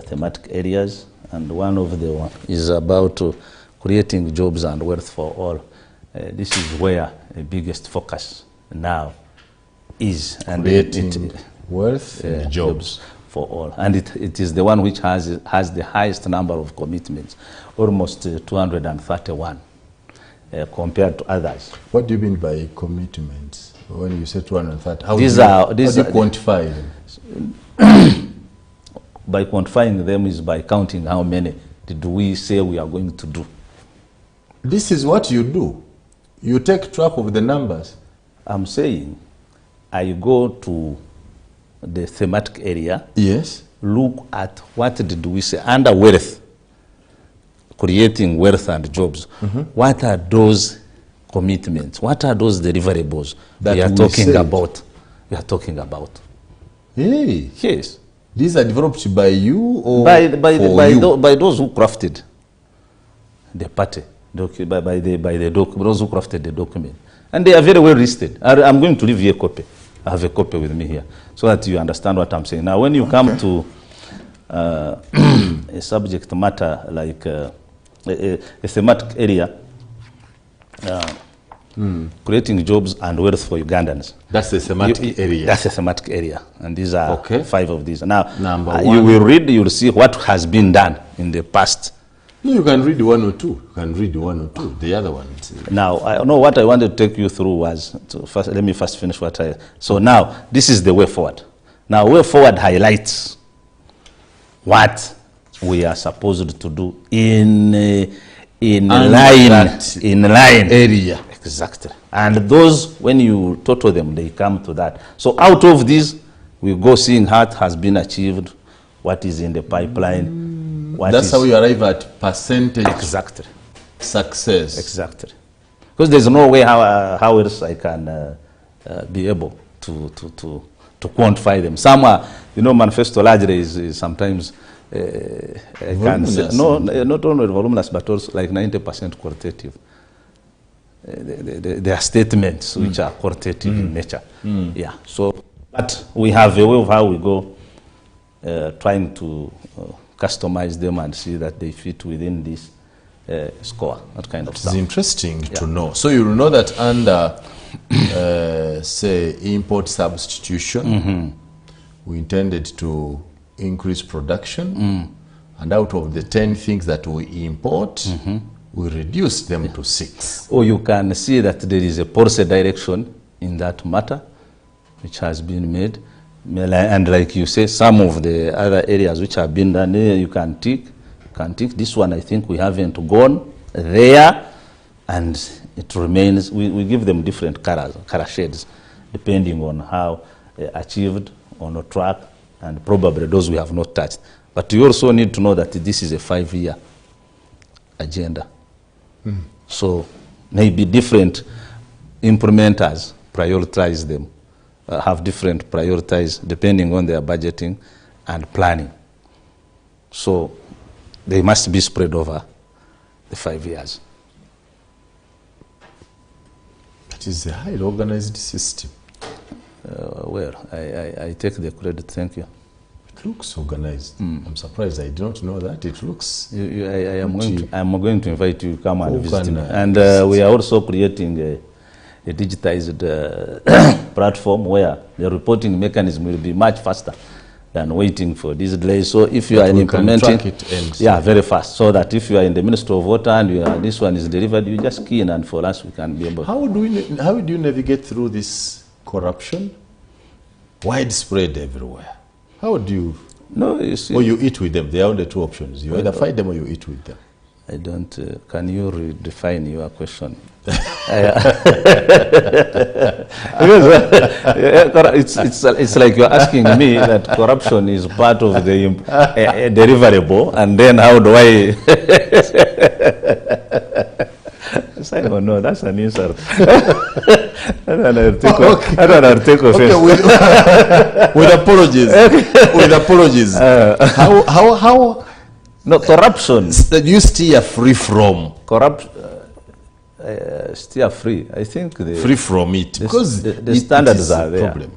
Speaker 2: thematic areas, and one of them is about creating jobs and wealth for all. This is where the biggest focus now is. And
Speaker 1: creating wealth and jobs
Speaker 2: for all. And it is the one which has the highest number of commitments, almost 231 compared to others.
Speaker 1: What do you mean by commitments? When you say 230, how
Speaker 2: these
Speaker 1: do you quantify them?
Speaker 2: By quantifying them is by counting how many did we say we are going to do.
Speaker 1: This is what you do. You take track of the numbers.
Speaker 2: I'm saying I go to the thematic area.
Speaker 1: Yes.
Speaker 2: look at what did we say under wealth, creating wealth and jobs. What are those commitments? What are those deliverables
Speaker 1: That
Speaker 2: we are
Speaker 1: we
Speaker 2: talking
Speaker 1: said.
Speaker 2: about? We are talking about.
Speaker 1: Hey,
Speaker 2: Yes.
Speaker 1: these are developed by you or
Speaker 2: By those who crafted the party, those who crafted the document. And they are very well listed. I'm going to leave you a copy. I have a copy with me here so that you understand what I'm saying. Now, when you come to a subject matter like a thematic area, creating jobs and wealth for Ugandans.
Speaker 1: that's the thematic area.
Speaker 2: That's a thematic area. And these are
Speaker 1: Okay.
Speaker 2: 5 of these. Now,
Speaker 1: Number
Speaker 2: you
Speaker 1: one.
Speaker 2: will read, you will see what has been done in the past.
Speaker 1: No, you can read 1 or 2. You can read 1 or 2. The other ones.
Speaker 2: Now, I know what I wanted to take you through was, let me first finish what I, so now, this is the way forward. Now, way forward highlights what we are supposed to do in line
Speaker 1: area.
Speaker 2: Exactly. And those, when you total them, they come to that. So out of these, we go seeing what has been achieved, what is in the pipeline.
Speaker 1: That's how you arrive at percentage
Speaker 2: Exactly.
Speaker 1: success.
Speaker 2: Exactly. Because there's no way how else I can be able to quantify them. Some are, manifesto largely is sometimes, I can say, no, not only voluminous, but also like 90% qualitative. There are statements which are qualitative in nature. Yeah. So, but we have a way of how we go trying to customize them and see that they fit within this score, that kind of
Speaker 1: It's
Speaker 2: stuff.
Speaker 1: interesting to know. So you will know that under, say, import substitution, we intended to increase production, and out of the 10 things that we import, we reduce them to 6.
Speaker 2: Or you can see that there is a policy direction in that matter, which has been made. And like you say, some of the other areas which have been done, you can tick. This one, I think we haven't gone there, and it remains. We give them different color shades, depending on how achieved, on a track, and probably those we have not touched. But you also need to know that this is a 5-year agenda. So maybe different implementers prioritize them, have different priorities depending on their budgeting and planning. So they must be spread over the 5 years.
Speaker 1: It is a highly organized system.
Speaker 2: Well, I take the credit, thank you.
Speaker 1: It looks organized. I'm surprised. I did not know that. It looks...
Speaker 2: I'm going to invite you to come and visit me. And
Speaker 1: visit.
Speaker 2: we are also creating a digitized platform where the reporting mechanism will be much faster than waiting for these delays. So if you are implementing,
Speaker 1: track it and
Speaker 2: yeah, very fast. So that if you are in the Ministry of Water and this one is delivered, you just key in, and for us we can be able.
Speaker 1: How do you navigate through this corruption? Widespread everywhere. How do you...
Speaker 2: No, you see.
Speaker 1: Or you eat with them. There are only 2 options. You either fight them or you eat with them.
Speaker 2: I don't. Can you redefine your question? It's like you're asking me that corruption is part of the deliverable, and then how do I? I don't know. That's an insult. I don't take offense.
Speaker 1: Okay, with apologies. With apologies. How?
Speaker 2: No, corruption.
Speaker 1: You steer free from.
Speaker 2: Steer free. I think
Speaker 1: free from it, because
Speaker 2: the standards are there.
Speaker 1: Problem.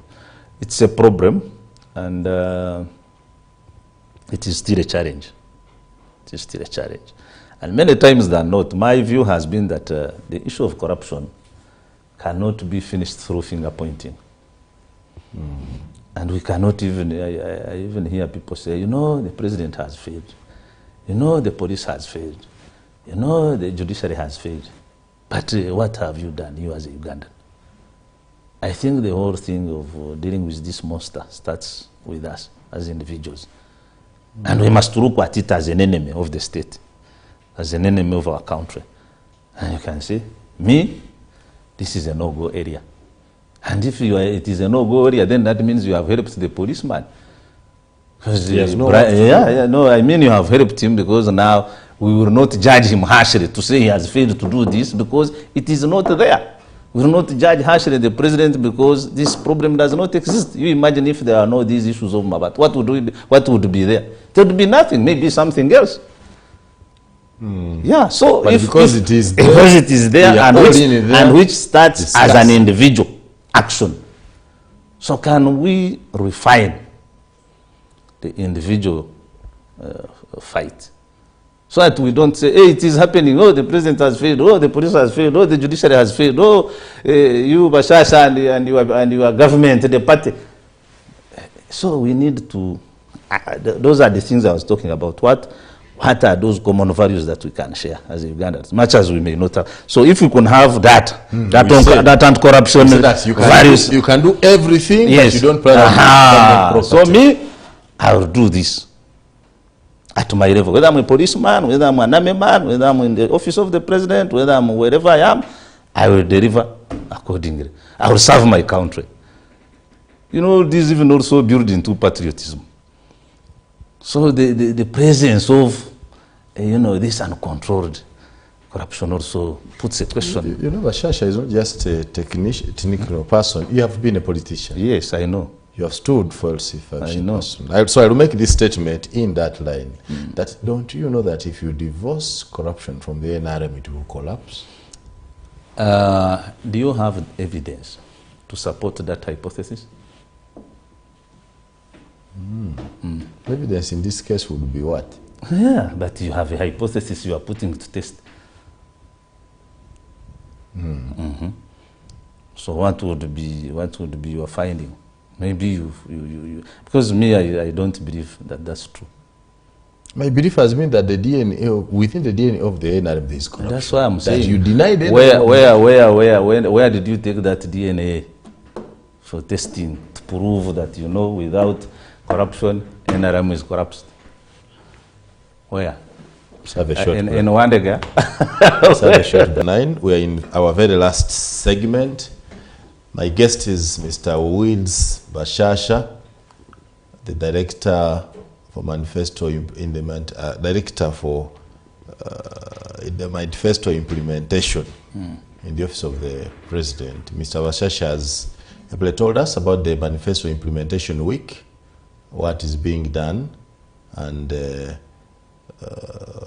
Speaker 2: It's a problem, and it is still a challenge. It is still a challenge. And many times than not, my view has been that the issue of corruption cannot be finished through finger pointing. And we cannot even, I even hear people say, the president has failed. The police has failed. The judiciary has failed. But what have you done, you as a Ugandan? I think the whole thing of dealing with this monster starts with us as individuals. And we must look at it as an enemy of the state, as an enemy of our country. And you can say, this is a no-go area. And if it is a no-go area, then that means you have helped the policeman. Because
Speaker 1: He has no
Speaker 2: no, I mean you have helped him, because now we will not judge him harshly to say he has failed to do this, because it is not there. We will not judge harshly the president because this problem does not exist. You imagine if there are no these issues of Mabat, what would be there? There would be nothing, maybe something else. Yeah, so
Speaker 1: But because it is there,
Speaker 2: because it is there,
Speaker 1: we are
Speaker 2: and
Speaker 1: all
Speaker 2: which,
Speaker 1: in there,
Speaker 2: and which starts
Speaker 1: discuss.
Speaker 2: as an individual action. So can we refine the individual fight, so that we don't say, hey, it is happening, oh, the president has failed, oh, the police has failed, oh, the judiciary has failed, oh, you, Bashasha, and your government, the party. So we need to, those are the things I was talking about. What are those common values that we can share as Ugandans, much as we may not have? So if we can have that, that anti-corruption values.
Speaker 1: You can do everything,
Speaker 2: yes,
Speaker 1: but you don't plan
Speaker 2: so me, I will do this at my level, whether I'm a policeman, whether I'm an army man, whether I'm in the office of the president, whether I'm wherever I am, I will deliver accordingly. I will serve my country. You know, this even also built into patriotism. So the presence of, this uncontrolled corruption also puts a question.
Speaker 1: You know, Bashasha is not just a technical person. You have been a politician.
Speaker 2: Yes, I know.
Speaker 1: You have stood for LC5.
Speaker 2: I know.
Speaker 1: So I will make this statement in that line. That don't you know that if you divorce corruption from the NRM, it will collapse?
Speaker 2: Do you have evidence to support that hypothesis?
Speaker 1: Evidence in this case would be what?
Speaker 2: Yeah, but you have a hypothesis you are putting to test. So what would be your finding? Maybe you because me, I don't believe that that's true.
Speaker 1: My belief has been that the DNA, within the DNA of the NRM, there is corruption.
Speaker 2: That's why I'm saying.
Speaker 1: That you denied it.
Speaker 2: Where did you take that DNA for testing to prove that, without corruption, NRM is corrupt? Where?
Speaker 1: Let's have a short
Speaker 2: in Wandega.
Speaker 1: Let's have a short 9. We are in our very last segment. My guest is Mr. Willis Bashasha, the director for Manifesto Director for the Manifesto Implementation in the Office of the President. Mr. Bashasha has told us about the Manifesto Implementation Week, what is being done, and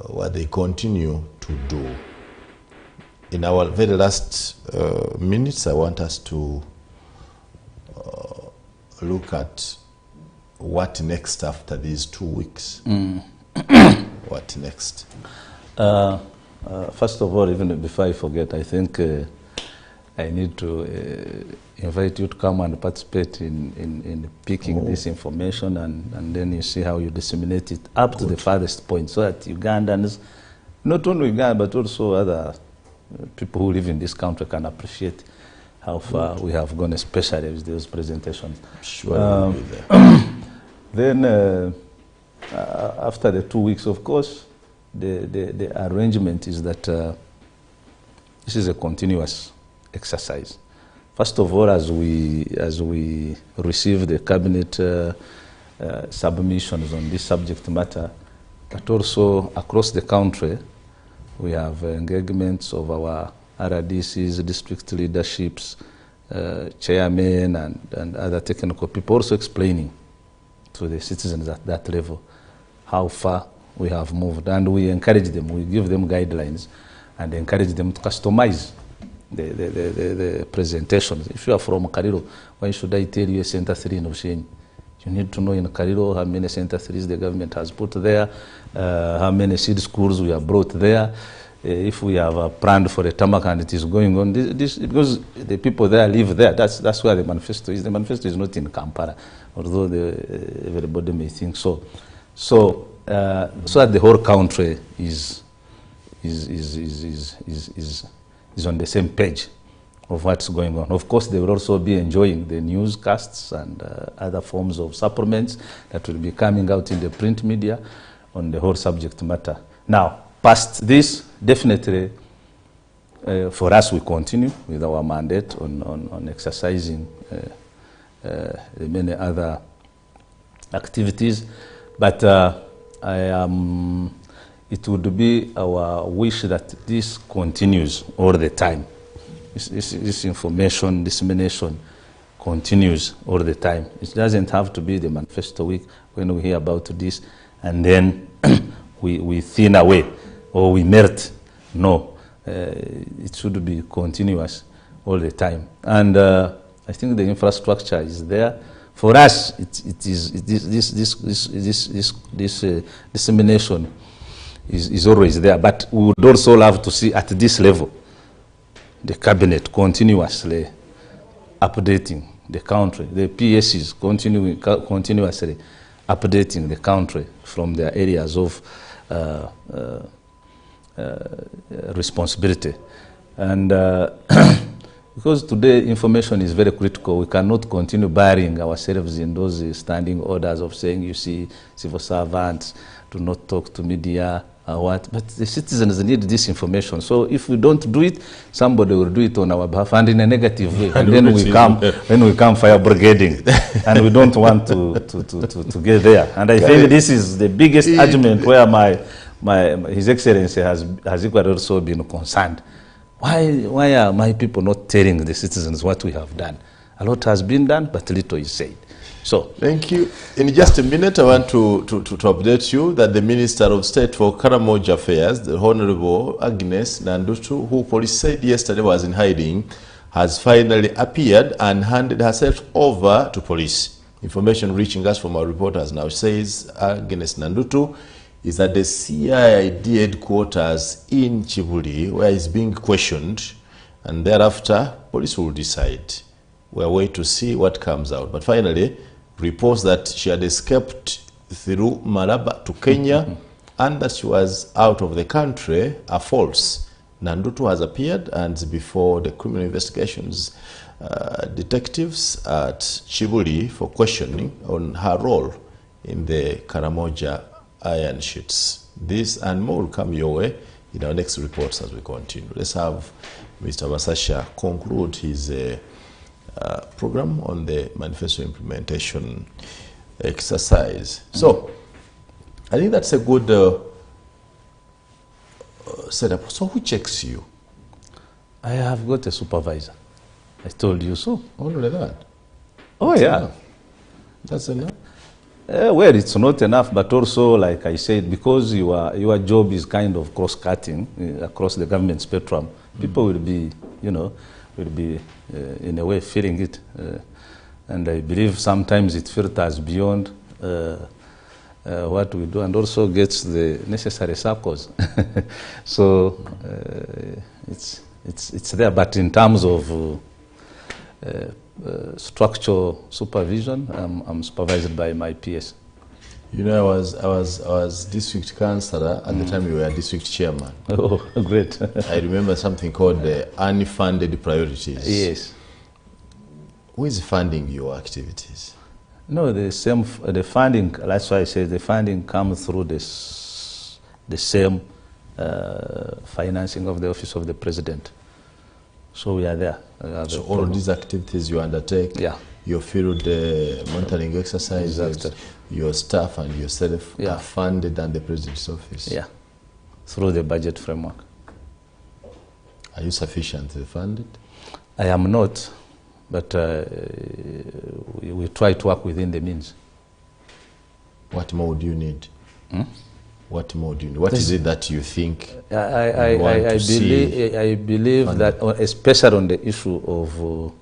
Speaker 1: what they continue to do. In our very last minutes, I want us to look at what next after these 2 weeks. What next?
Speaker 2: First of all, even before I forget, I think I need to invite you to come and participate in picking this information, and then you see how you disseminate it up to the farthest point, so that Ugandans, not only Uganda, but also other people who live in this country can appreciate how far we have gone, especially with those presentations.
Speaker 1: Sure.
Speaker 2: Then, after the 2 weeks, of course, the arrangement is that this is a continuous exercise. First of all, as we receive the cabinet submissions on this subject matter, but also across the country, we have engagements of our RDCs, district leaderships, chairmen, and other technical people, also explaining to the citizens at that level how far we have moved. And we encourage them, we give them guidelines, and encourage them to customize the presentations. If you are from Kariro, why should I tell you a Center 3 in Oshenyi? You need to know in Kariro how many Center 3s the government has put there, how many seed schools we have brought there. If we have planned for a tarmac and it is going on, because the people there live there. That's where the manifesto is. The manifesto is not in Kampala, although everybody may think so. So that the whole country is on the same page of what's going on. Of course, they will also be enjoying the newscasts and other forms of supplements that will be coming out in the print media on the whole subject matter. Now, past this, definitely, for us, we continue with our mandate on exercising the many other activities, but it would be our wish that this continues all the time. This information dissemination continues all the time. It doesn't have to be the Manifesto Week when we hear about this and then we thin away or we melt. No, it should be continuous all the time. And I think the infrastructure is there. For us, this dissemination is always there, but we would also love to see at this level the cabinet continuously updating the country, the PSCs continuously updating the country from their areas of responsibility. And because today information is very critical, we cannot continue burying ourselves in those standing orders of saying, you see, civil servants do not talk to media or what. But the citizens need this information. So if we don't do it, somebody will do it on our behalf and in a negative way. And then we come fire brigading. And we don't want to get there. And I think this is the biggest argument where His Excellency has equally also been concerned. Why are my people not telling the citizens what we have done? A lot has been done, but little is said. So,
Speaker 1: thank you. In just a minute, I want to update you that the Minister of State for Karamoja Affairs, the Honorable Agnes Nandutu, who police said yesterday was in hiding, has finally appeared and handed herself over to police. Information reaching us from our reporters now says Agnes Nandutu is at the CID headquarters in Chibuli, where he's being questioned, and thereafter police will decide. We're waiting to see what comes out. But finally, reports that she had escaped through Malaba to Kenya and that she was out of the country are false. Nandutu has appeared and before the criminal investigations detectives at Chibuli for questioning on her role in the Karamoja iron sheets. This and more will come your way in our next reports as we continue. Let's have Mr. Bashasha conclude his program on the Manifesto Implementation exercise. So, I think that's a good setup. So, who checks you?
Speaker 2: I have got a supervisor. I told you so.
Speaker 1: Only that?
Speaker 2: Oh,
Speaker 1: that's
Speaker 2: yeah.
Speaker 1: Enough. That's enough?
Speaker 2: Well, it's not enough, but also, like I said, because your job is kind of cross-cutting across the government spectrum, people will be, in a way feeling it. And I believe sometimes it filters beyond what we do and also gets the necessary circles. So it's there, but in terms of structural supervision, I'm supervised by my PS.
Speaker 1: You know, I was district councillor at the time you were district chairman.
Speaker 2: Oh, great.
Speaker 1: I remember something called the unfunded priorities.
Speaker 2: Yes.
Speaker 1: Who is funding your activities?
Speaker 2: No, the funding, that's why I say the funding comes through the same financing of the Office of the President. So we are there.
Speaker 1: So all of these activities you undertake,
Speaker 2: yeah,
Speaker 1: your field monitoring exercises,
Speaker 2: exactly,
Speaker 1: your staff and yourself,
Speaker 2: yeah,
Speaker 1: are funded under the President's Office?
Speaker 2: Yeah, through the budget framework.
Speaker 1: Are you sufficiently funded?
Speaker 2: I am not, but we try to work within the means.
Speaker 1: What more do you need? What more do you need? What is it that you think
Speaker 2: I believe that, especially on the issue of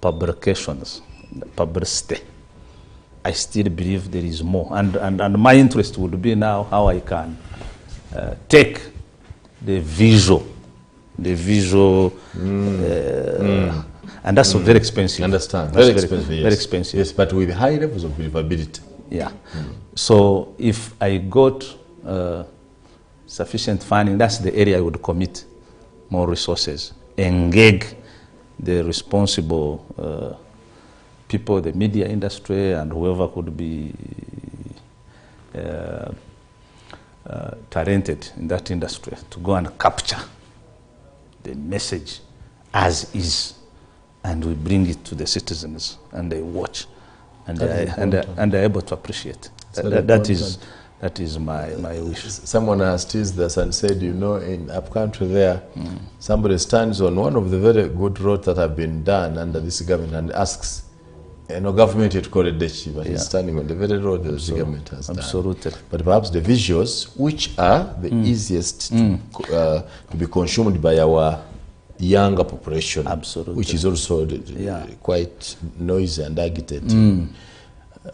Speaker 2: publications, publicity, I still believe there is more. And my interest would be now how I can take the visual, and that's very expensive.
Speaker 1: Understand.
Speaker 2: That's
Speaker 1: very expensive, yes.
Speaker 2: Very expensive.
Speaker 1: Yes, but with high levels of believability.
Speaker 2: Yeah. So if I got sufficient funding, that's the area I would commit more resources, engage the responsible people, the media industry, and whoever could be talented in that industry to go and capture the message as is, and we bring it to the citizens and they watch and they're able to appreciate. That is my wish.
Speaker 1: Someone has teased us and said, you know, in upcountry there, somebody stands on one of the very good roads that have been done under this government and asks, you know, government it called Dechi, but he's standing on the very road that the government has done. But perhaps the visuals, which are the easiest to be consumed by our younger population, which is also quite noisy and agitating,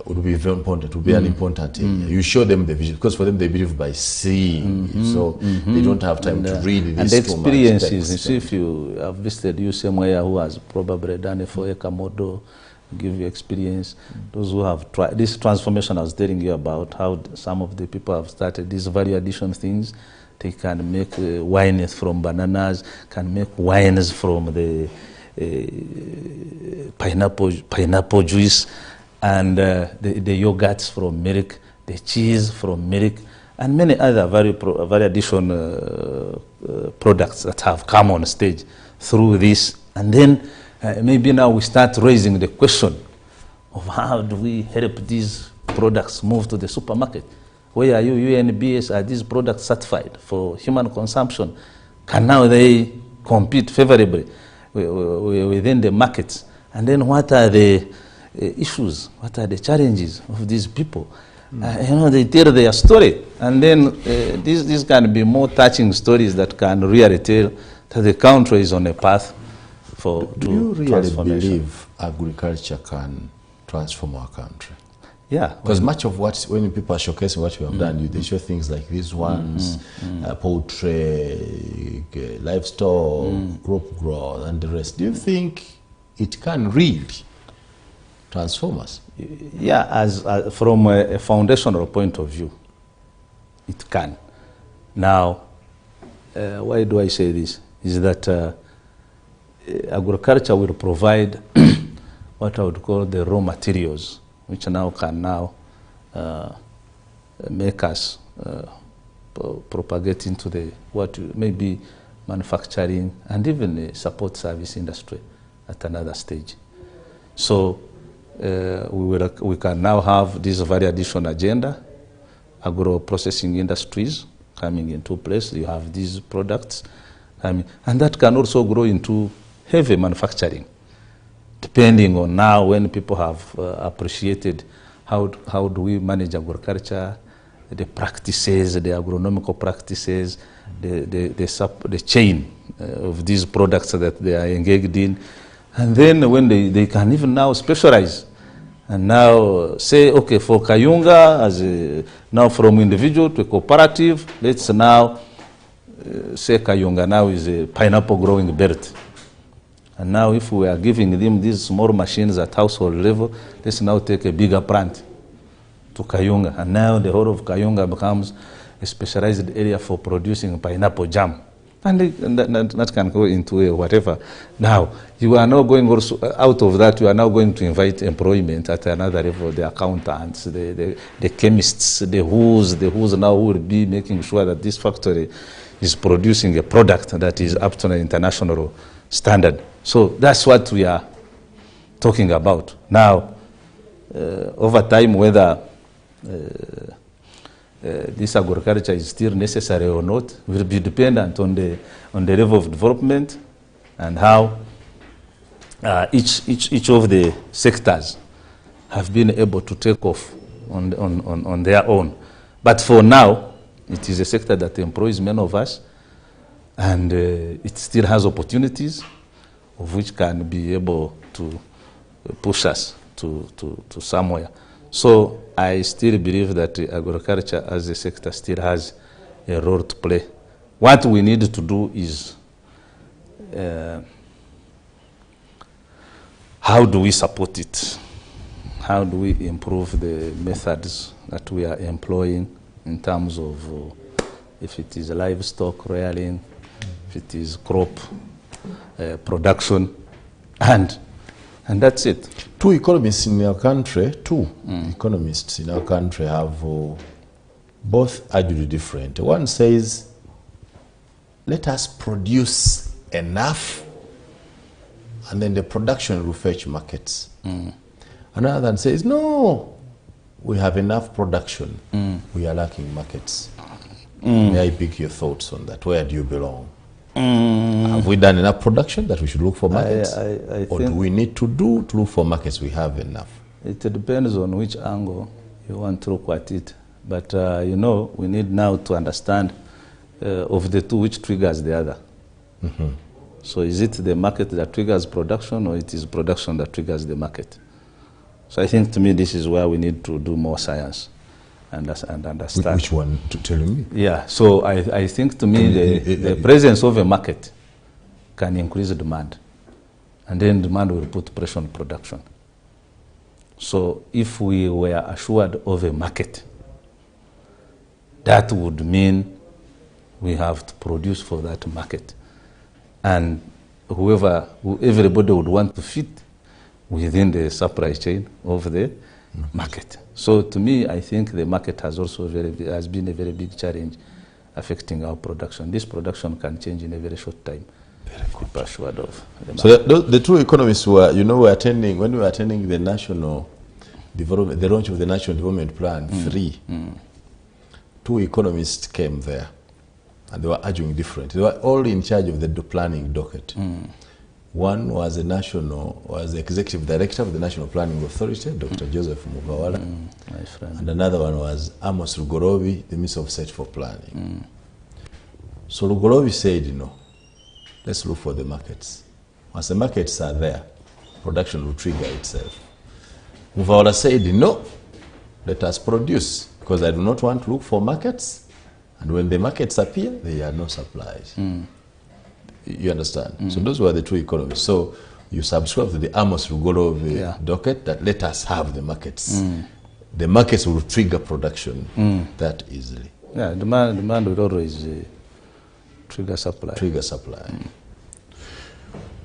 Speaker 1: would be very important, would be an important area. You show them the vision, because for them they believe by seeing, so they don't have time to read this.
Speaker 2: And the experiences, you see, if you have visited you somewhere who has probably done a 4-acre model, give you experience, those who have tried this transformation I was telling you about, how some of the people have started these value addition things. They can make wines from bananas, can make wines from the pineapple juice, and the yogurts from milk, the cheese from milk, and many other value addition products that have come on stage through this. And then maybe now we start raising the question of how do we help these products move to the supermarket? Where are you, UNBS, are these products certified for human consumption? Can now they compete favorably within the markets? And then what are the issues, what are the challenges of these people? You know, they tell their story. And then these can be more touching stories that can really tell that the country is on a path
Speaker 1: do you really believe agriculture can transform our country?
Speaker 2: Yeah.
Speaker 1: Because much of what, when people are showcasing what we have done, they show things like these ones, poultry, livestock, crop growth, and the rest. Do you think it can really transform us?
Speaker 2: Yeah, as from a foundational point of view, it can. Now, why do I say this? Is that agriculture will provide what I would call the raw materials, which now can make us propagate into the maybe manufacturing and even the support service industry at another stage. So we can now have this value addition agenda, agro-processing industries coming into place. You have these products, and that can also grow into heavy manufacturing, depending on now when people have appreciated how do we manage agriculture, the practices, the agronomical practices, the chain of these products that they are engaged in. And then when they can even now specialize and now say, okay, for Kayunga, now from individual to cooperative, let's now say Kayunga now is a pineapple growing belt. And now if we are giving them these small machines at household level, let's now take a bigger plant to Kayunga. And now the whole of Kayunga becomes a specialized area for producing pineapple jam. And that can go into whatever. Now, you are now going also, out of that, you are now going to invite employment at another level, the accountants, the chemists, the who's now will be making sure that this factory is producing a product that is up to an international standard. So that's what we are talking about. Now, over time, whether this agriculture is still necessary or not will be dependent on the level of development and how each of the sectors have been able to take off on their own. But for now, it is a sector that employs many of us, and it still has opportunities of which can be able to push us to somewhere. So I still believe that agriculture as a sector still has a role to play. What we need to do is how do we support it? How do we improve the methods that we are employing in terms of if it is livestock rearing, if it is crop production, and that's it.
Speaker 1: Two economists in our country have both argued different. One says, let us produce enough and then the production will fetch markets. Another says, no, we have enough production. We are lacking markets. May I pick your thoughts on that? Where do you belong? Have we done enough production that we should look for markets? Or do we need to look for markets we have enough?
Speaker 2: It depends on which angle you want to look at it. But, you know, we need now to understand of the two, which triggers the other. So is it the market that triggers production, or it is production that triggers the market? So I think, to me, this is where we need to do more science and understand.
Speaker 1: Which one, to tell me?
Speaker 2: Yeah, so I think, to me, the presence of a market can increase demand, and then demand will put pressure on production. So if we were assured of a market, that would mean we have to produce for that market. And everybody would want to fit within the supply chain of the market. So to me, I think the market has also has been a very big challenge affecting our production. This production can change in a very short time. People are assured of the market.
Speaker 1: So the two economists were, you know, when we were attending the national development, the launch of the National Development Plan 3, two economists came there. And they were arguing different. They were all in charge of the planning docket. One was the executive director of the National Planning Authority, Dr. Joseph Mugawala.
Speaker 2: My friend. And
Speaker 1: another one was Amos Rugorobi, the Minister of State for Planning. So Rugorobi said, you know, let's look for the markets. Once the markets are there, production will trigger itself. Mugawala said, no, let us produce, because I do not want to look for markets. And when the markets appear, there are no supplies. You understand? So those were the two economists. So you subscribe to the Amos Rugorobi docket that let us have the markets. The markets will trigger production that easily.
Speaker 2: Yeah, demand will always trigger supply.
Speaker 1: Trigger supply.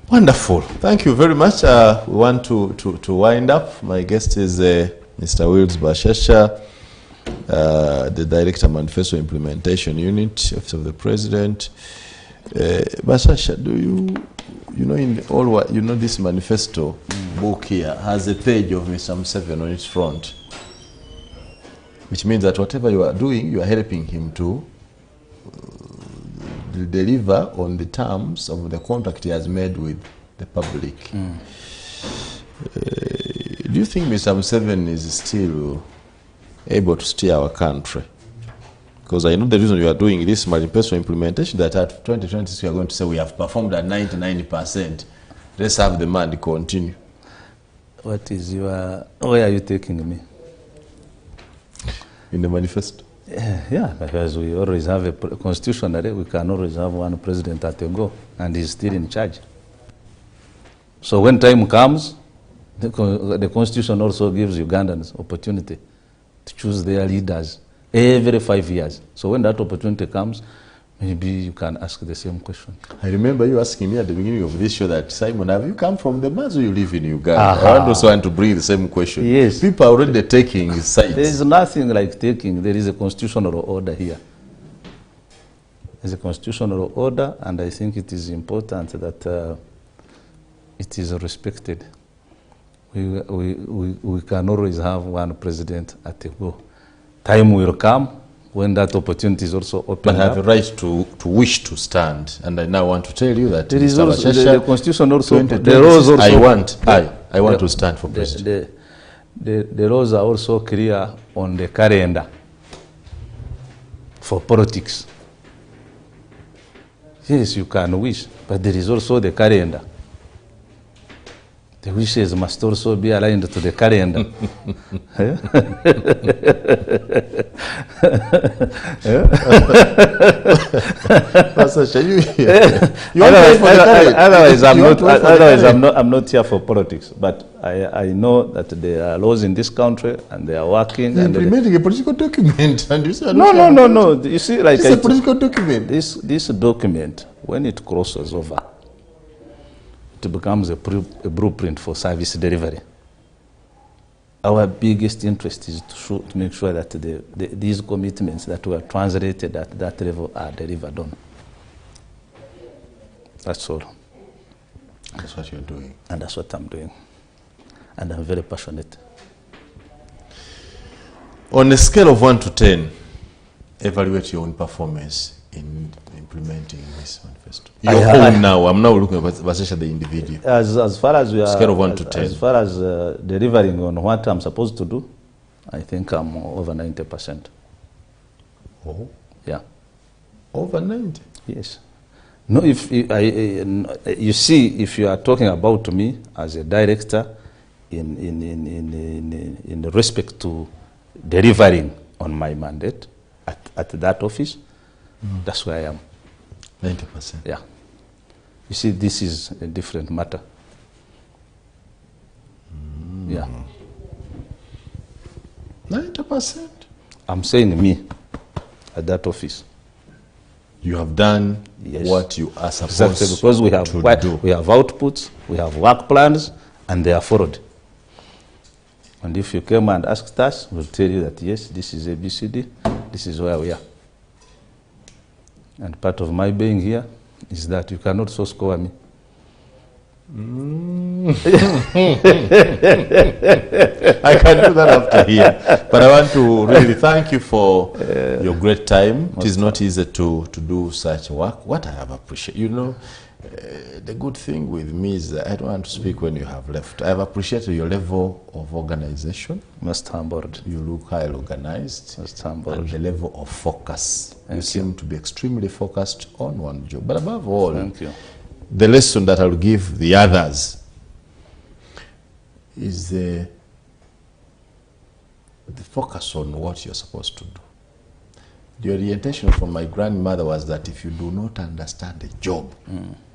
Speaker 1: Wonderful. Thank you very much. We want to wind up. My guest is Mr. Willis Bashasha, the Director, Manifesto Implementation Unit, Office of the President. Bashasha, do you know, in all you know, this manifesto book here has a page of Mr. Museveni on its front, which means that whatever you are doing, you are helping him to deliver on the terms of the contract he has made with the public. Do you think Mr. Museveni is still able to steer our country? Because I know the reason you are doing this manifesto implementation, that at 2026 we are going to say we have performed at 99%. Let's have the money continue.
Speaker 2: What is where are you taking me?
Speaker 1: In the manifesto?
Speaker 2: Yeah, because we always have a constitutionally, we can always have one president at a go, and he's still in charge. So when time comes, the constitution also gives Ugandans opportunity to choose their leaders every 5 years. So when that opportunity comes, maybe you can ask the same question.
Speaker 1: I remember you asking me at the beginning of this show that, Simon, have you come from the Mars or you live in Uganda? I also want to bring the same question.
Speaker 2: Yes.
Speaker 1: People are already taking sides.
Speaker 2: There is nothing like taking. There is a constitutional order here. There's a constitutional order, and I think it is important that it is respected. We can always have one president at a go. Time will come when that opportunity is also open.
Speaker 1: But I have a right to wish to stand, and I now want to tell you that
Speaker 2: there is also the constitution also.
Speaker 1: The laws also. I want to stand for president.
Speaker 2: The laws are also clear on the calendar for politics. Yes, you can wish, but there is also the calendar. The wishes must also be aligned to the calendar. I'm not here for politics, but I know that there are laws in this country and they are working.
Speaker 1: You're implementing a political document, and you say
Speaker 2: no. You see, like
Speaker 1: it's a political document.
Speaker 2: This document, when it crosses over, it becomes a blueprint for service delivery. Our biggest interest is to make sure that these commitments that were translated at that level are delivered on. That's all.
Speaker 1: That's what you're doing.
Speaker 2: And that's what I'm doing. And I'm very passionate.
Speaker 1: On a scale of 1 to 10, evaluate your own performance in implementing this manifesto. Your own now. I'm now looking at Bashasha, the individual.
Speaker 2: As far as we are,
Speaker 1: scale of 1 to 10.
Speaker 2: As far as delivering on what I'm supposed to do, I think I'm over 90%.
Speaker 1: Oh,
Speaker 2: yeah,
Speaker 1: over 90.
Speaker 2: Yes. No, if you see, if you are talking about me as a director in respect to delivering on my mandate at that office, that's where I am.
Speaker 1: 90%.
Speaker 2: Yeah. You see, this is a different matter. Yeah.
Speaker 1: 90%.
Speaker 2: I'm saying me at that office.
Speaker 1: You have done
Speaker 2: Yes.
Speaker 1: what you are supposed
Speaker 2: Exactly, because we have
Speaker 1: to do.
Speaker 2: we have outputs, we have work plans, and they are followed. And if you came and asked us, we'll tell you that yes, this is ABCD, this is where we are. And part of my being here is that you cannot so score me.
Speaker 1: I can do that after here. But I want to really thank you for your great time. It is not easy to do such work. What I have appreciated, you know, the good thing with me is that I don't want to speak when you have left. I have appreciated your level of organization.
Speaker 2: Most humbled.
Speaker 1: You look highly organized.
Speaker 2: Most humbled.
Speaker 1: And the level of focus. You
Speaker 2: Thank
Speaker 1: seem to be extremely focused on one job. But above all,
Speaker 2: Thank you.
Speaker 1: the lesson that I'll give the others is the focus on what you're supposed to do. The orientation from my grandmother was that if you do not understand the job,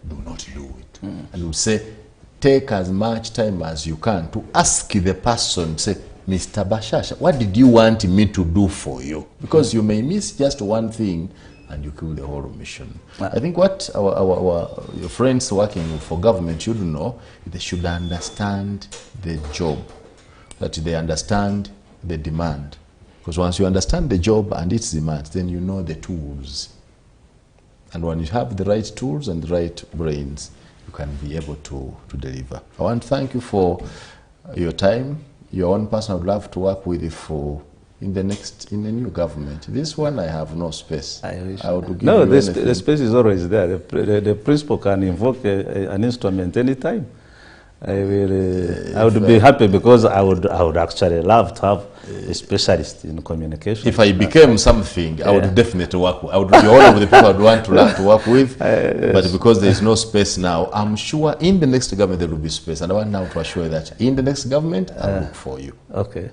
Speaker 1: do not do it. And we'll say, take as much time as you can to ask the person, say, Mr. Bashasha, what did you want me to do for you? Because you may miss just one thing and you kill the whole mission. I think what your friends working for government should know, they should understand the job, that they understand the demand. Because once you understand the job and its demands, then you know the tools. And when you have the right tools and the right brains, you can be able to deliver. I want to thank you for your time. Your own person I would love to work with you for in the new government. This one I have no space. I would give
Speaker 2: no,
Speaker 1: you
Speaker 2: the space is always there. The principal can invoke an instrument anytime. I would be happy because I would actually love to have a specialist in communication.
Speaker 1: If I became something, I would definitely work with. I would be all of the people I would want to love to work with.
Speaker 2: Yes.
Speaker 1: But because there is no space now, I'm sure in the next government there will be space. And I want now to assure you that in the next government, I'll look for you.
Speaker 2: Okay.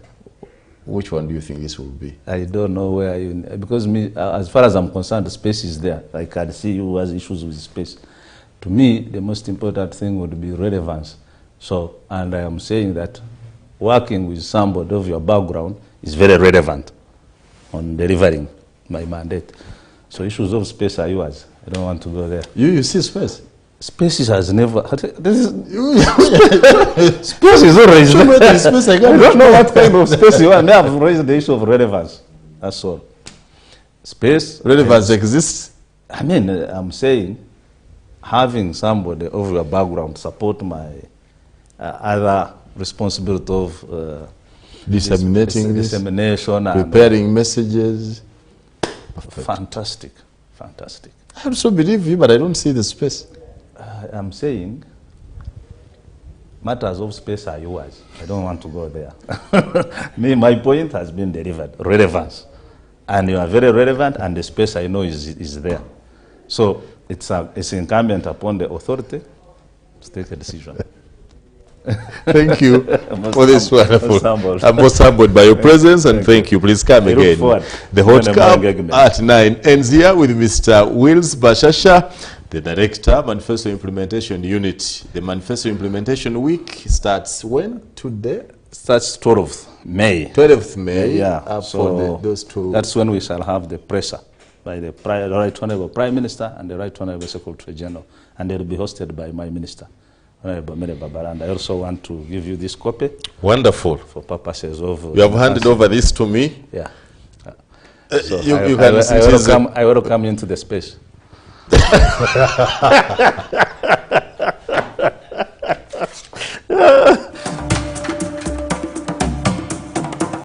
Speaker 1: Which one do you think this will be?
Speaker 2: I don't know where you... Because me, as far as I'm concerned, the space is there. I can see who has issues with space. To me, the most important thing would be relevance. So, and I am saying that working with somebody of your background is very relevant on delivering my mandate. So issues of space are yours. I don't want to go there.
Speaker 1: You see space?
Speaker 2: Space has never... This is, space is always there.
Speaker 1: Space, I
Speaker 2: don't know what kind of space you want. I have raised the issue of relevance. That's all. Space...
Speaker 1: Relevance exists?
Speaker 2: I mean, I'm saying having somebody of your background support my other responsibility of
Speaker 1: dissemination, preparing messages.
Speaker 2: Fantastic, fantastic.
Speaker 1: I also believe you, but I don't see the space.
Speaker 2: I'm saying matters of space are yours. I don't want to go there. My point has been delivered. Relevance. And you are very relevant, and the space I know is there. So it's incumbent upon the authority to take a decision.
Speaker 1: Thank you for this wonderful. I'm most humbled by your presence, and thank you. Please come again. The Hot Cup at 9 ends here with Mr. Willis Bashasha, the Director, Manifesto Implementation Unit. The Manifesto Implementation Week starts when? Today?
Speaker 2: Starts 12th May.
Speaker 1: 12th May.
Speaker 2: Yeah. So
Speaker 1: those two.
Speaker 2: That's when we shall have the presser by the Right Honorable Prime Minister and the Right Honorable Secretary General, and they will be hosted by my Minister. And I also want to give you this copy.
Speaker 1: Wonderful.
Speaker 2: For purposes of...
Speaker 1: You have handed over this to me.
Speaker 2: Yeah.
Speaker 1: So
Speaker 2: I welcome you into the space.